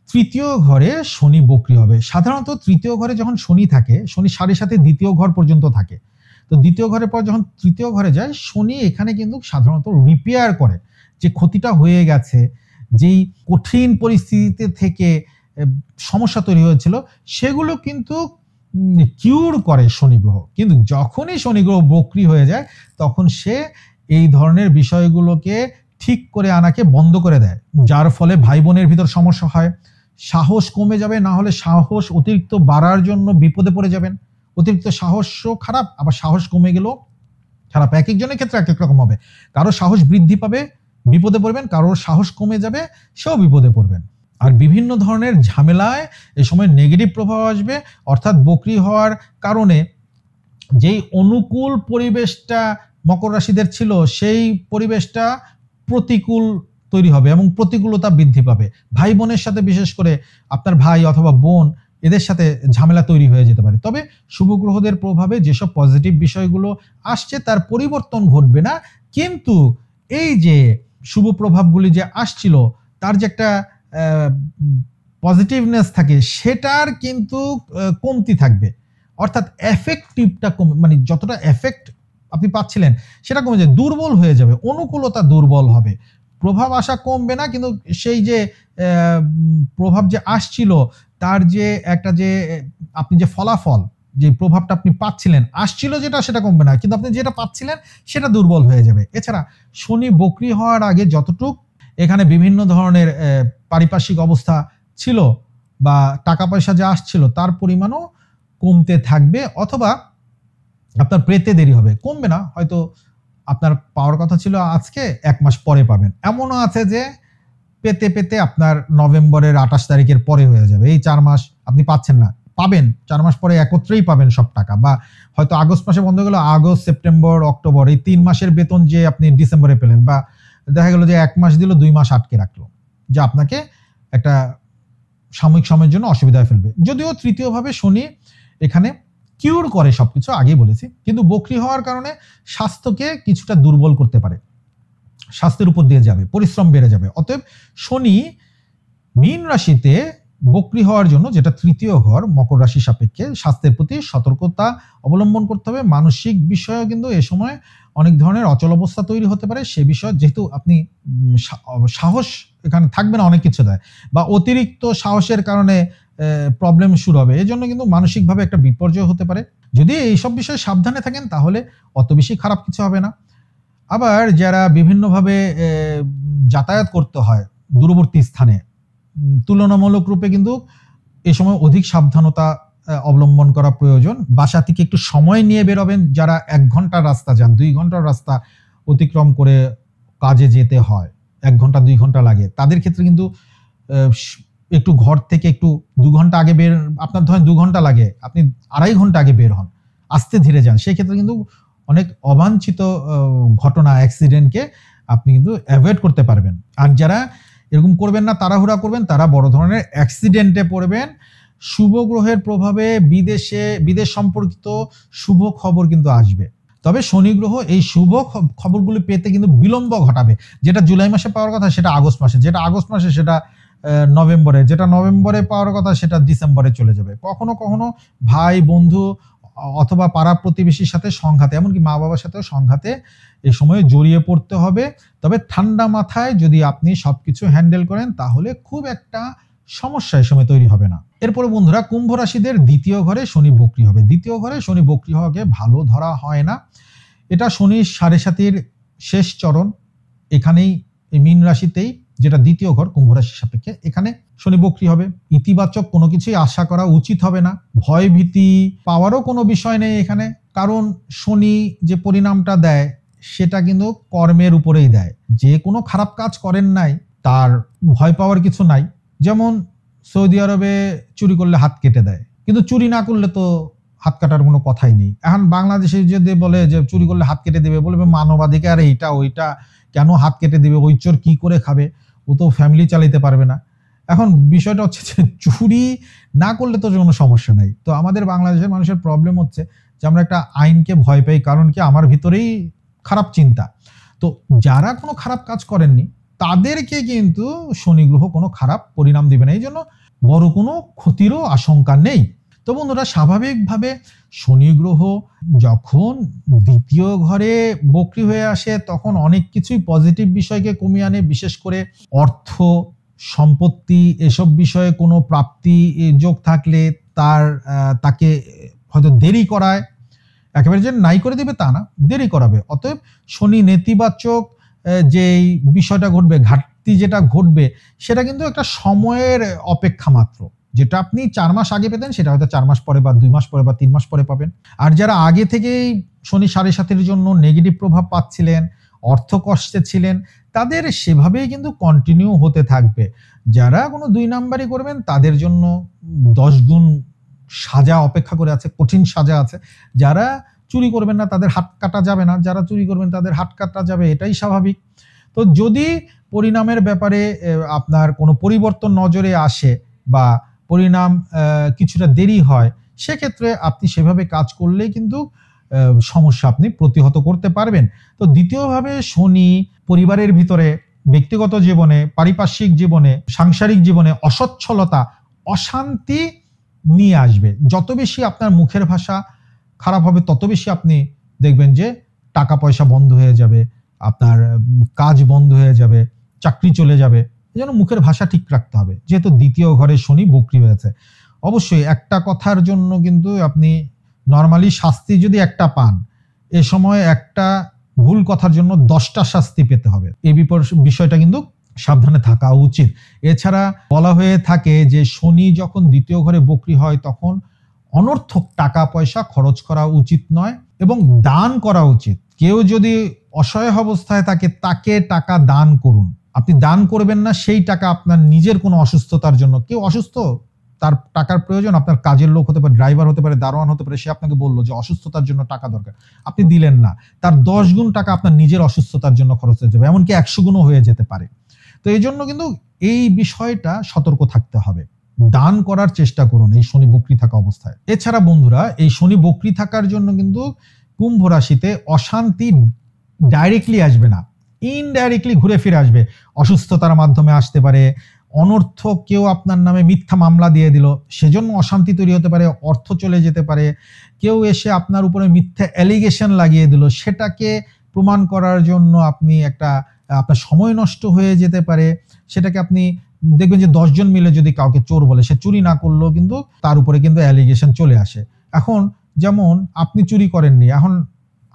তৃতীয় ঘরে শনি বক্রি হবে। সাধারণত তৃতীয় ঘরে যখন শনি থাকে, শনি 7.5 দ্বিতীয় ঘর পর্যন্ত থাকে, তো দ্বিতীয় ঘরের পর যখন তৃতীয় ঘরে যায় শনি, এখানে কিন্তু সাধারণত রিপেয়ার করে, যে ক্ষতিটা হয়ে গেছে, যেই কঠিন পরিস্থিতিতে থেকে সমস্যা তৈরি হয়েছিল সেগুলো কিন্তু কিউর করে শনি গ্রহ। কিন্তু যখনই শনি গ্রহ বক্রি হয়ে যায় তখন সে এই ধরনের বিষয়গুলোকে ঠিক করে আনাকে বন্ধ করে দেয়, যার ফলে ভাই বোনের ভিতর সমস্যা হয়, সাহস কমে যাবে, না হলে সাহস অতিরিক্ত বাড়ার জন্য বিপদে পড়ে যাবেন। অতিরিক্ত সাহসও খারাপ, আবার সাহস কমে গেলেও খারাপ, এক একজনের ক্ষেত্রে এক এক রকম হবে। কারো সাহস বৃদ্ধি পাবে, বিপদে পড়বেন, কারোর সাহস কমে যাবে, সেও বিপদে পড়বেন। আর বিভিন্ন ধরনের ঝামেলায় এই সময় নেগেটিভ প্রভাব আসবে, অর্থাৎ বক্রি হওয়ার কারণে যেই অনুকূল পরিবেশটা মকর রাশিদের ছিল সেই পরিবেশটা প্রতিকূল তৈরি হবে এবং প্রতিকূলতা বৃদ্ধি পাবে। ভাই বোনের সাথে, বিশেষ করে আপনার ভাই অথবা বোন, এদের সাথে ঝামেলা তৈরি হয়ে যেতে পারে। তবে শুভ গ্রহদের প্রভাবে যেসব পজিটিভ বিষয়গুলো আসছে তার পরিবর্তন ঘটবে না, কিন্তু এই যে শুভ প্রভাবগুলি যে আসছিল তার যে একটা পজিটিভনেস থাকে সেটার কিন্তু কমতি থাকবে, অর্থাৎ এফেক্টিভটা কমে, মানে যতটা এফেক্ট আপনি পাচ্ছিলেন সেটা কমে যাবে, দুর্বল হয়ে যাবে, অনুকূলতা দুর্বল হবে, প্রভাব আসা কমবে না, কিন্তু সেই যে প্রভাব যে আসছিল তার যে একটা যে আপনি যে ফলাফল, যে প্রভাবটা আপনি পাচ্ছিলেন, আসছিল যেটা, সেটা কমবে না, কিন্তু আপনি যেটা পাচ্ছিলেন সেটা দুর্বল হয়ে যাবে। এছাড়া শনি বক্রি হওয়ার আগে যতটুক এখানে বিভিন্ন ধরনের পারিপার্শ্বিক অবস্থা ছিল বা টাকা পয়সা যা আসছিল তার পরিমাণও কমতে থাকবে, অথবা আপনার পেতে দেরি হবে, কমবে না, হয়তো আপনার পাওয়ার কথা ছিল আজকে 1 মাস পরে পাবেন, এমনও আছে যে পেতে পেতে আপনার নভেম্বরের 28 তারিখের পরে হয়ে যাবে, এই 4 মাস আপনি পাচ্ছেন না, পাবেন 4 মাস পরে একত্রেই পাবেন সব টাকা, বা হয়তো আগস্ট মাসে বন্ধ গেল, আগস্ট সেপ্টেম্বর অক্টোবর এই 3 মাসের বেতন যে আপনি ডিসেম্বরে পেলেন, বা দেখা গেল যে 1 মাস দিল 2 মাস আটকে রাখলো, যা আপনাকে একটা সাময়িক সময়ের জন্য অসুবিধায় ফেলবে। যদিও তৃতীয়ভাবে শনি এখানে কিউর করে সবকিছু, আগেই বলেছি, কিন্তু বক্রি হওয়ার কারণে স্বাস্থ্যকে কিছুটা দুর্বল করতে পারে, স্বাস্থ্যের উপর দিয়ে যাবে, পরিশ্রম বেড়ে যাবে। অতএব শনি মীন রাশিতে বক্রি হওয়ার জন্য, যেটা তৃতীয় ঘর মকর রাশি সাপেক্ষে, স্বাস্থ্যের প্রতি সতর্কতা অবলম্বন করতে হবে। মানসিক বিষয়েও কিন্তু এ সময় অনেক ধরনের অচল অবস্থা তৈরি হতে পারে, সে বিষয়ে যেহেতু আপনি সাহস এখানে থাকবে না অনেক কিছু দেয়, বা অতিরিক্ত সাহসের কারণে প্রবলেম শুরু হবে, এই জন্য কিন্তু মানসিকভাবে একটা বিপর্যয় হতে পারে। যদি এইসব বিষয়ে সাবধানে থাকেন তাহলে অত বেশি খারাপ কিছু হবে না। আবার যারা বিভিন্নভাবে যাতায়াত করতে হয় দূরবর্তী স্থানে, তুলনামূলক রূপে কিন্তু এ সময় অধিক সাবধানতা অবলম্বন করা প্রয়োজন। বাসা থেকে একটু সময় নিয়ে বেরোবেন। যারা 1 ঘন্টার রাস্তা যান, 2 ঘন্টার রাস্তা অতিক্রম করে কাজে যেতে হয়, 1 ঘন্টা 2 ঘন্টা লাগে, তাদের ক্ষেত্রে কিন্তু একটু ঘর থেকে একটু 2 ঘন্টা আগে বের, আপনার ধরেন 2 ঘন্টা লাগে, আপনি 2.5 ঘন্টা আগে বের হন, আস্তে ধীরে যান। সেই ক্ষেত্রে কিন্তু অনেক অবাঞ্ছিত ঘটনা, অ্যাক্সিডেন্টকে আপনি কিন্তু অ্যাভয়েড করতে পারবেন। আর যারা এরকম করবেন না, তাড়াহুড়া করবেন, তারা বড় ধরনের অ্যাক্সিডেন্টে পড়বেন। শুভ গ্রহের প্রভাবে বিদেশ সম্পর্কিত শুভ খবর কিন্তু আসবে। তবে শনি গ্রহ এই শুভ খবরগুলি পেতে কিন্তু বিলম্ব ঘটাবে। যেটা জুলাই মাসে পাওয়ার কথা সেটা আগস্ট মাসে, যেটা আগস্ট মাসে সেটা নভেম্বরে, যেটা নভেম্বরে পাওয়ার কথা সেটা ডিসেম্বরে চলে যাবে। কখনো কখনো ভাই বন্ধু অথবা পাড়া প্রতিবেশীর সাথে সংঘাতে, এমনকি মা বাবার সাথেও সংঘাতে এই সময়ে জড়িয়ে পড়তে হবে। তবে ঠান্ডা মাথায় যদি আপনি সবকিছু হ্যান্ডেল করেন তাহলে খুব একটা সমস্যা এই সময় তৈরি হবে না। এরপরে বন্ধুরা, কুম্ভ রাশিদের দ্বিতীয় ঘরে শনি বক্রী হবে। দ্বিতীয় ঘরে শনি বক্রী হওয়াকে ভালো ধরা হয় না। এটা শনির 7.5 শেষ চরণ, এখানেই এই মীন রাশিতেই, যেটা দ্বিতীয় ঘর কুম্ভ রাশির সাপেক্ষে, এখানে শনি বক্রী হবে। ইতিবাচক কোনো কিছুই আশা করা উচিত হবে না। ভয় ভীতি পাওয়ারও কোনো বিষয় নেই এখানে, কারণ শনি যে পরিণামটা দেয় সেটা কিন্তু কর্মের উপরেই দেয়। যে কোনো খারাপ কাজ করেন নাই তার ভয় পাওয়ার কিছু নাই। যেমন সৌদি আরবে চুরি করলে হাত কেটে দেয়, কিন্তু চুরি না করলে তো হাত কাটার কোনো কথাই নেই। এখন বাংলাদেশে যদি বলে যে চুরি করলে হাত কেটে দেবে, বলবে মানবাধিকার এইটা ওইটা, কেন হাত কেটে দেবে, ওই চোর কি করে খাবে, ও তো ফ্যামিলি চালাতে পারবে না। এখন বিষয়টা হচ্ছে যে চুরি না করলে তো কোনো সমস্যা নাই। তো আমাদের বাংলাদেশের মানুষের প্রবলেম হচ্ছে যে আমরা একটা আইনকে ভয় পাই, কারণ কি আমার ভিতরেই খারাপ চিন্তা। তো যারা কোনো খারাপ কাজ করেননি তাদেরকে কিন্তু শনি গ্রহ কোনো খারাপ পরিণাম দিবে না, এই জন্য বড় কোনো ক্ষতিরও আশঙ্কা নেই। তো বন্ধুরা, স্বাভাবিকভাবে শনি গ্রহ যখন দ্বিতীয় ঘরে বক্রী হয়ে আসে তখন অনেক কিছুই পজিটিভ বিষয়কে কমিয়ে আনে। বিশেষ করে অর্থ সম্পত্তি এসব বিষয়ে কোনো প্রাপ্তি যোগ থাকলে তাকে হয়তো দেরি করায়, একেবারে যে নাই করে দিবে তা না, দেরি করাবে। অতএব শনি নেতিবাচক যে বিষয়টা ঘটবে, ঘাটতি যেটা ঘটবে, সেটা কিন্তু একটা সময়ের অপেক্ষা মাত্র। যেটা আপনি 4 মাস আগে পেতেন সেটা হয়তো 4 মাস পরে বা 2 মাস পরে বা 3 মাস পরে পাবেন। আর যারা আগে থেকেই শনি 7.5-এর জন্য নেগেটিভ প্রভাব পাচ্ছিলেন, অর্থ কষ্টে ছিলেন, তাদের সেভাবেই কিন্তু কন্টিনিউ হতে থাকবে। যারা কোনো 2 নাম্বারই করবেন তাদের জন্য 10 গুণ সাজা অপেক্ষা করে আছে, কঠিন সাজা আছে। যারা চুরি করবেন না তাদের হাত কাটা যাবে না, যারা চুরি করবেন তাদের হাত কাটা যাবে, এটাই স্বাভাবিক। তো যদি পরিণামের ব্যাপারে আপনার কোনো পরিবর্তন নজরে আসে বা পরিণাম কিছুটা দেরি হয়, সেক্ষেত্রে আপনি সেভাবে কাজ করলেই কিন্তু সমস্যা আপনি প্রতিহত করতে পারবেন। তো দ্বিতীয়ভাবে শনি পরিবারের ভিতরে, ব্যক্তিগত জীবনে, পারিপার্শ্বিক জীবনে, সাংসারিক জীবনে অসচ্ছলতা, অশান্তি নিয়ে আসবে। যত বেশি আপনার মুখের ভাষা খারাপ হবে তত বেশি আপনি দেখবেন যে টাকা পয়সা বন্ধ হয়ে যাবে, আপনার কাজ বন্ধ হয়ে যাবে, চাকরি চলে যাবে। এই জন্য মুখের ভাষা ঠিক রাখতে হবে, যেহেতু দ্বিতীয় ঘরে শনি বক্রী হয়েছে। অবশ্যই একটা কথার জন্য কিন্তু আপনি নর্মালি শাস্তি যদি একটা পান, এ সময় একটা ভুল কথার জন্য 10টা শাস্তি পেতে হবে। এই বিষয়টা কিন্তু সাবধানে থাকা উচিত। এছাড়া বলা হয়ে থাকে যে শনি যখন দ্বিতীয় ঘরে বক্রী হয় তখন অনর্থক টাকা পয়সা খরচ করা উচিত নয় এবং দান করা উচিত। কেউ যদি অসহায় অবস্থায় থাকে তাকে টাকা দান করুন। আপনি দান করবেন না সেই টাকা আপনার নিজের কোনো অসুস্থতার জন্য, কেউ অসুস্থ, তার টাকার প্রয়োজন, আপনার কাজের লোক হতে পারে, ড্রাইভার হতে পারে, দারোয়ান হতে পারে, সে আপনাকে বললো যে অসুস্থতার জন্য টাকা দরকার, আপনি দিলেন না, তার 10 গুণ টাকা আপনার নিজের অসুস্থতার জন্য খরচ হয়ে যাবে, এমনকি 100 গুণও হয়ে যেতে পারে। তো এই জন্য কিন্তু এই বিষয়টা সতর্ক থাকতে হবে। দান করার চেষ্টা করুন এই শনি বক্রী থাকা অবস্থায়। এছাড়া বন্ধুরা, এই শনি বক্রী থাকার জন্য কিন্তু কুম্ভ রাশিতে অশান্তি ডাইরেক্টলি আসবে না, ইনডাইরেক্টলি ঘুরে ফিরে আসবে। অসুস্থতার মাধ্যমে আসতে পারে, অনর্থক কেউ আপনার নামে মিথ্যা মামলা দিয়ে দিল, সেজন্য অশান্তি তৈরি হতে পারে, অর্থ চলে যেতে পারে। কেউ এসে আপনার উপরে মিথ্যা অ্যালিগেশন লাগিয়ে দিল, সেটাকে প্রমাণ করার জন্য আপনার সময় নষ্ট হয়ে যেতে পারে। সেটাকে আপনি দেখবেন যে 10 জন মিলে যদি কাউকে চোর বলে, সে চুরি না করলেও কিন্তু তার উপরে কিন্তু অ্যালিগেশন চলে আসে। এখন যেমন আপনি চুরি করেননি, এখন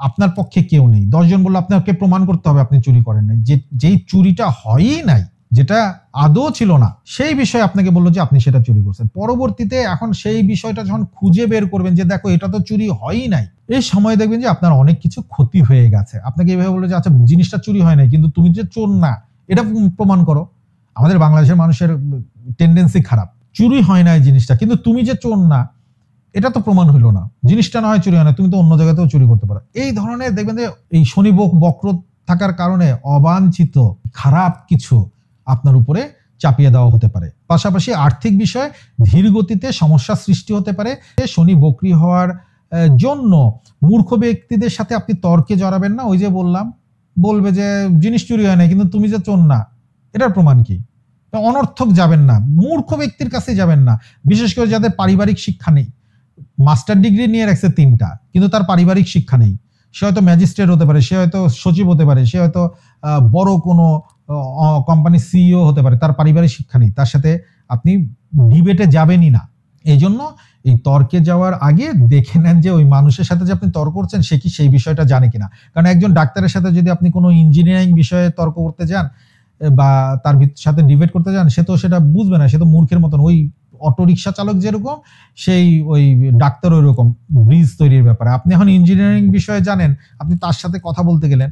আপনার পক্ষে কেউ নেই, 10 জন বললে আপনাকে প্রমাণ করতে হবে আপনি চুরি করেননি, যেই চুরিটা হয়ই নাই যেটা আদৌ ছিল না, সেই বিষয়ে আপনাকে বললো যে আপনি সেটা চুরি করছেন। পরবর্তীতে এখন সেই বিষয়টা যখন খুঁজে বের করবেন যে দেখো এটা তো চুরি হয়ই নাই, এই সময় দেখবেন যে আপনার অনেক কিছু ক্ষতি হয়ে গেছে। আপনাকে এইভাবে বললো যে আচ্ছা জিনিসটা চুরি হয় নাই, কিন্তু তুমি যে চোর না এটা প্রমাণ করো। আমাদের বাংলাদেশের মানুষের টেন্ডেন্সি খারাপ, চুরি হয় না এই জিনিসটা, কিন্তু তুমি যে চোর না এটা তো প্রমাণ হইলো না, জিনিসটা না হয় চুরি হয় না, তুমি তো অন্য জায়গাতেও চুরি করতে পারো। এই ধরনের দেখবেন যে এই শনি বক্র থাকার কারণে অবাঞ্ছিত খারাপ কিছু আপনার উপরে চাপিয়ে দেওয়া হতে পারে। পাশাপাশি আর্থিক বিষয়ে ধীর গতিতে সমস্যা সৃষ্টি হতে পারে। শনি বক্রী হওয়ার জন্য মূর্খ ব্যক্তিদের সাথে আপনি তর্কে জড়াবেন না। ওই যে বললাম, বলবে যে জিনিস চুরি হয় না কিন্তু তুমি যে চোর না এটার প্রমাণ কি। অনর্থক যাবেন না, মূর্খ ব্যক্তির কাছে যাবেন না, বিশেষ করে যাদের পারিবারিক শিক্ষা নেই। মাস্টার ডিগ্রি নিয়ে রাখছে 3টা, কিন্তু তার পারিবারিক শিক্ষা নেই। সে হয়তো ম্যাজিস্ট্রেট হতে পারে, সে হয়তো সচিব হতে পারে, সে হয়তো বড় কোনো কোম্পানির সিইও হতে পারে, তার পারিবারিক শিক্ষা নেই। তার সাথে আপনি ডিবেটে যাবেনই না। এই জন্য এই তর্কে যাওয়ার আগে দেখে নেন যে ওই মানুষের সাথে যে আপনি তর্ক করছেন সে কি সেই বিষয়টা জানে কিনা। কারণ একজন ডাক্তারের সাথে যদি আপনি কোনো ইঞ্জিনিয়ারিং বিষয়ে তর্ক করতে যান বা তার সাথে ডিবেট করতে যান, সে তো সেটা বুঝবে না, সে তো মূর্খের মতন। ওই অটো রিক্সা চালক যেরকম, সেই ওই ডাক্তার ওই রকম ব্রিজ তৈরির ব্যাপারে। আপনি এখন ইঞ্জিনিয়ারিং বিষয়ে জানেন, আপনি তার সাথে কথা বলতে গেলেন,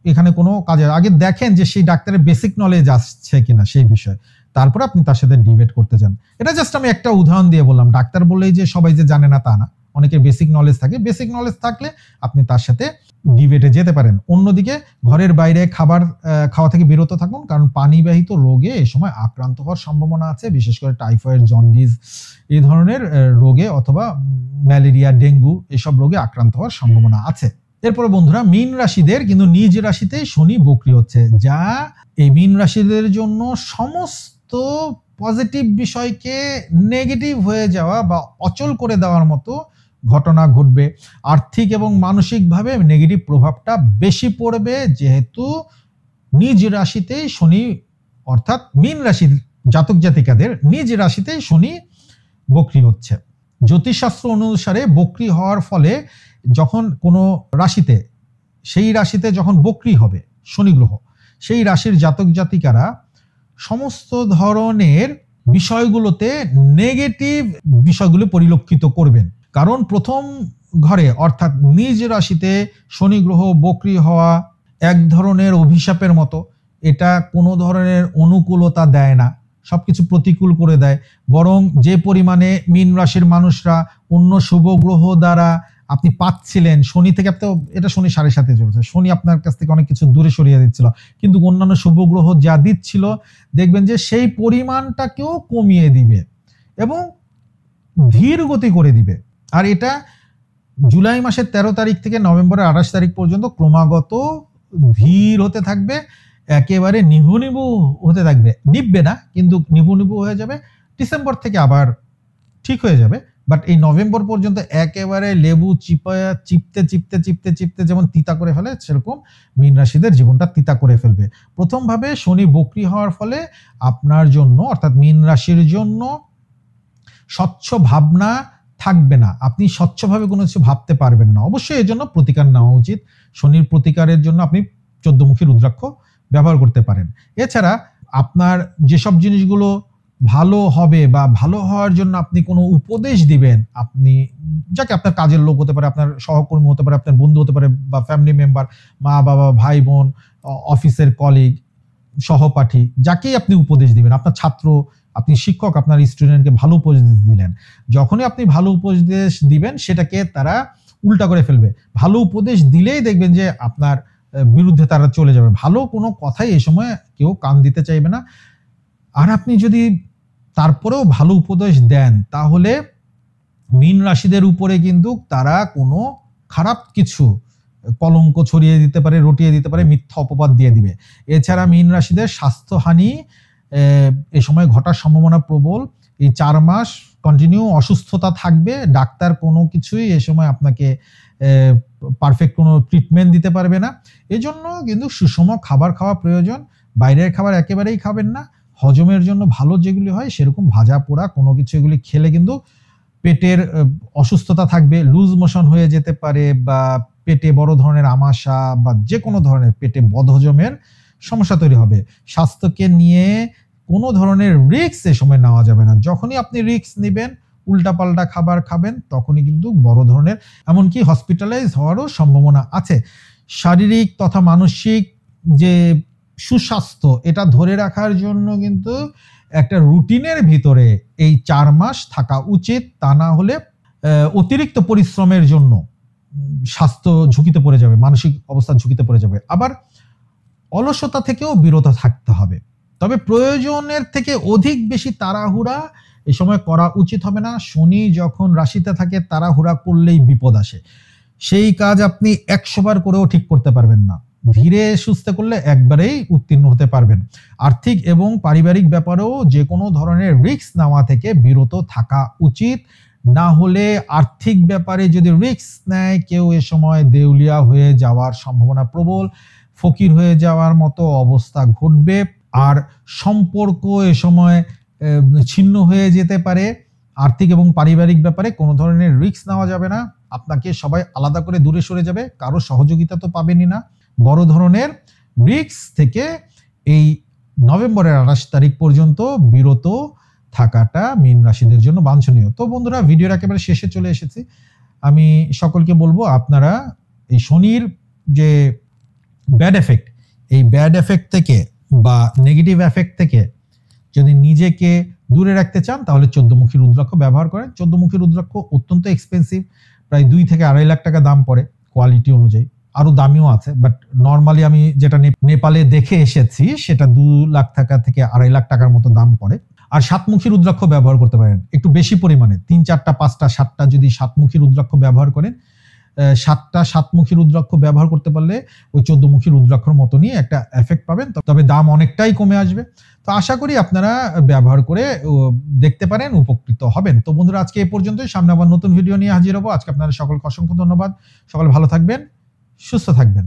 এখানে কোনো কাজে আগে দেখেন যে সেই ডাক্তারের বেসিক নলেজ আসছে কিনা সেই বিষয়ে, তারপরে আপনি তার সাথে ডিবেট করতে যান। এটা জাস্ট আমি একটা উদাহরণ দিয়ে বললাম। ডাক্তার বললেই যে সবাই যে জানে না তা না, অনেকের বেসিক নলেজ থাকে। বেসিক নলেজ থাকলে আপনি তার সাথে ডিবেটে যেতে পারেন। অন্যদিকে ঘরের বাইরে খাবার খাওয়া থেকে বিরত থাকুন, কারণ পানিবাহিত রোগে এই সময় আক্রান্ত হওয়ার সম্ভাবনা আছে, বিশেষ করে টাইফয়েড, জন্ডিস এই ধরনের রোগে, অথবা ম্যালেরিয়া, ডেঙ্গু এসব রোগে আক্রান্ত হওয়ার সম্ভাবনা আছে। এরপরে বন্ধুরা, মীন রাশিদের কিন্তু নিজ রাশিতেই শনি বক্রী হচ্ছে, যা এই মীন রাশিদের জন্য সমস্ত পজিটিভ বিষয়কে নেগেটিভ হয়ে যাওয়া বা অচল করে দেওয়ার মতো ঘটনা ঘটবে। আর্থিক এবং মানসিকভাবে নেগেটিভ প্রভাবটা বেশি পড়বে, যেহেতু নিজ রাশিতেই শনি, অর্থাৎ মীন রাশির জাতক জাতিকাদের নিজ রাশিতেই শনি বক্রী হচ্ছে। জ্যোতিষশাস্ত্র অনুসারে বক্রী হওয়ার ফলে যখন কোনো রাশিতে, সেই রাশিতে যখন বক্রী হবে শনি গ্রহ, সেই রাশির জাতক জাতিকারা সমস্ত ধরনের বিষয়গুলোতে নেগেটিভ বিষয়গুলো পরিলক্ষিত করবেন। কারণ প্রথম ঘরে অর্থাৎ নিজ রাশিতে শনি গ্রহ বক্রী হওয়া এক ধরনের অভিশাপের মতো। এটা কোনো ধরনের অনুকূলতা দেয় না, সবকিছু প্রতিকূল করে দেয়। বরং যে পরিমাণে মীন রাশির মানুষরা অন্য শুভ গ্রহ দ্বারা আপনি পাচ্ছিলেন, শনি থেকে আপনি, এটা শনি 7.5 চলছে, শনি আপনার কাছ থেকে অনেক কিছু দূরে সরিয়ে দিচ্ছিল, কিন্তু অন্যান্য শুভ গ্রহ যা দিচ্ছিল দেখবেন যে সেই পরিমাণটাকেও কমিয়ে দিবে এবং ধীর গতি করে দিবে। আর এটা জুলাই মাসের 13 তারিখ থেকে নভেম্বরের 28 তারিখ পর্যন্ত ক্রমাগত ধীর হতে থাকবে, একেবারে নিভু নিভু হতে থাকবে। নিববে না, কিন্তু নিভু নিভু হয়ে যাবে। ডিসেম্বর থেকে আবার ঠিক হয়ে যাবে। বাট এই নভেম্বর পর্যন্ত একেবারে লেবু চিপতে চিপতে চিপতে চিপতে যেমন তিতা করে ফেলে, সেরকম মীন রাশিদের জীবনটা তিতা করে ফেলবে। প্রথমভাবে শনি বক্রী হওয়ার ফলে আপনার জন্য, অর্থাৎ মীন রাশির জন্য স্বচ্ছ ভাবনা থাকবে না, আপনি স্বচ্ছভাবে কোনো কিছু ভাবতে পারবেন না। অবশ্যই এর জন্য প্রতিকার নেওয়া উচিত। শনির প্রতিকারের জন্য আপনি 14মুখী রুদ্রাক্ষ ব্যবহার করতে পারেন। এছাড়া আপনার যেসব জিনিসগুলো ভালো হবে বা ভালো হওয়ার জন্য আপনি কোনো উপদেশ দিবেন, আপনি যাকে, আপনার কাজের লোক হতে পারে, আপনার সহকর্মী হতে পারে, আপনার বন্ধু হতে পারে, বা ফ্যামিলি মেম্বার, মা বাবা, ভাই বোন, অফিসের কলিগ, সহপাঠী, যাকেই আপনি উপদেশ দিবেন, আপনার ছাত্র, আপনি শিক্ষক, আপনার স্টুডেন্টকে ভালো উপদেশ দিলেন, যখনই আপনি ভালো উপদেশ দিবেন সেটাকে তারা উল্টা করে ফেলবে। ভালো উপদেশ দিলেই দেখবেন যে আপনার বিরুদ্ধে তারা চলে যাবে। ভালো কোনো কথাই এই সময় কেউ কান দিতে চাইবে না। আর আপনি যদি তারপরেও ভালো উপদেশ দেন, তাহলে মীন রাশিদের উপরে কিন্তু তারা কোনো খারাপ কিছু কলঙ্ক ছড়িয়ে দিতে পারে, রটিয়ে দিতে পারে, মিথ্যা অপবাদ দিয়ে দিবে। এছাড়া মীন রাশিদের স্বাস্থ্যহানি এ সময় ঘটার সম্ভাবনা প্রবল। এই 4 মাস কন্টিনিউ অসুস্থতা থাকবে। ডাক্তার কোনো কিছুই এ সময় আপনাকে পারফেক্ট কোনো ট্রিটমেন্ট দিতে পারবে না। এজন্য কিন্তু সুষম খাবার খাওয়া প্রয়োজন। বাইরের খাবার একেবারেই খাবেন না। হজমের জন্য ভালো যেগুলি হয় সেরকম ভাজা পোড়া কোনো কিছু এগুলি খেলে কিন্তু পেটের অসুস্থতা থাকবে, লুজ মোশন হয়ে যেতে পারে, বা পেটে বড় ধরনের আমাশা বা যে কোনো ধরনের পেটে বদহজমের সমস্যা তৈরি হবে। স্বাস্থ্যকে নিয়ে কোনো ধরনের রিস্ক এ সময় নেওয়া যাবে না। যখনই আপনি রিস্ক নিবেন, উল্টাপাল্টা খাবার খাবেন, তখনই কিন্তু বড় ধরনের এমনকি হসপিটালাইজ হওয়ারও সম্ভাবনা আছে। শারীরিক তথা মানসিক যে সুস্বাস্থ্য এটা ধরে রাখার জন্য কিন্তু একটা রুটিনের ভিতরে এই 4 মাস থাকা উচিত। তা না হলে অতিরিক্ত পরিশ্রমের জন্য স্বাস্থ্য ঝুঁকিতে পড়ে যাবে, মানসিক অবস্থা ঝুঁকিতে পড়ে যাবে। আবার অলসতা থেকেও বিরত থাকতে হবে। তবে প্রয়োজনের থেকে অধিক বেশি তাড়াহুড়া এই সময় করা উচিত হবে না। শনি যখন রাশিতে থাকে তাড়াহুড়া করলেই বিপদ আসে। সেই কাজ আপনি 100 বার করেও ঠিক করতে পারবেন না। ধীরে সুস্থে করলে একবারেই উত্তীর্ণ হতে পারবেন। আর্থিক এবং পারিবারিক ব্যাপারেও যে কোনো ধরনের রিস্ক নেওয়া থেকে বিরত থাকা উচিত। না হলে আর্থিক ব্যাপারে যদি রিস্ক নেয় কেউ এ সময় দেউলিয়া হয়ে যাওয়ার সম্ভাবনা প্রবল, ফকির হয়ে যাওয়ার মতো অবস্থা ঘটবে। আর সম্পর্ক এ সময় ছিন্ন হয়ে যেতে পারে। আর্থিক এবং পারিবারিক ব্যাপারে কোনো ধরনের রিস্ক নেওয়া যাবে না। আপনাকে সবাই আলাদা করে দূরে সরে যাবে, কারো সহযোগিতা তো পাবেনই না। বড় ধরনের রিস্ক থেকে এই নভেম্বরের 28 তারিখ পর্যন্ত বিরত থাকাটা মীন রাশিদের জন্য বাঞ্ছনীয়। তো বন্ধুরা, ভিডিওর একেবারে শেষে চলে এসেছি। আমি সকলকে বলবো আপনারা এই শনির যে ব্যাড এফেক্ট, এই ব্যাড এফেক্ট থেকে বা নেগেটিভ এফেক্ট থেকে যদি নিজেকে দূরে রাখতে চান তাহলে 14মুখী রুদ্রাক্ষ ব্যবহার করেন। 14মুখী রুদ্রাক্ষ অত্যন্ত এক্সপেন্সিভ, প্রায় 2 থেকে 2.5 লাখ টাকা দাম পড়ে কোয়ালিটি অনুযায়ী। আরো দামিও আছে, বাট নর্মালি আমি যেটা নেপালে দেখে এসেছি সেটা 2 লাখ টাকা থেকে 2.5 লাখ টাকার মতো দাম পড়ে। আর 7মুখী রুদ্রাক্ষ ব্যবহার করতে পারেন একটু বেশি পরিমাণে, 3, 4টা, 5টা, 7টা যদি 7মুখী রুদ্রাক্ষ ব্যবহার করেন, 7টা 7মুখী রুদ্রাক্ষ ব্যবহার করতে পারলে ওই 14মুখী রুদ্রাক্ষর মতনই একটা এফেক্ট পাবেন, তবে দাম অনেকটাই কমে আসবে। তো আশা করি আপনারা ব্যবহার করে দেখতে পারেন, উপকৃত হবেন। তো বন্ধুরা, আজকে এই পর্যন্তই। সামনে আবার নতুন ভিডিও নিয়ে হাজির হবো। আজকে আপনাদের সকলকে অসংখ্য ধন্যবাদ। সকলে ভালো থাকবেন, সুস্থ থাকবেন।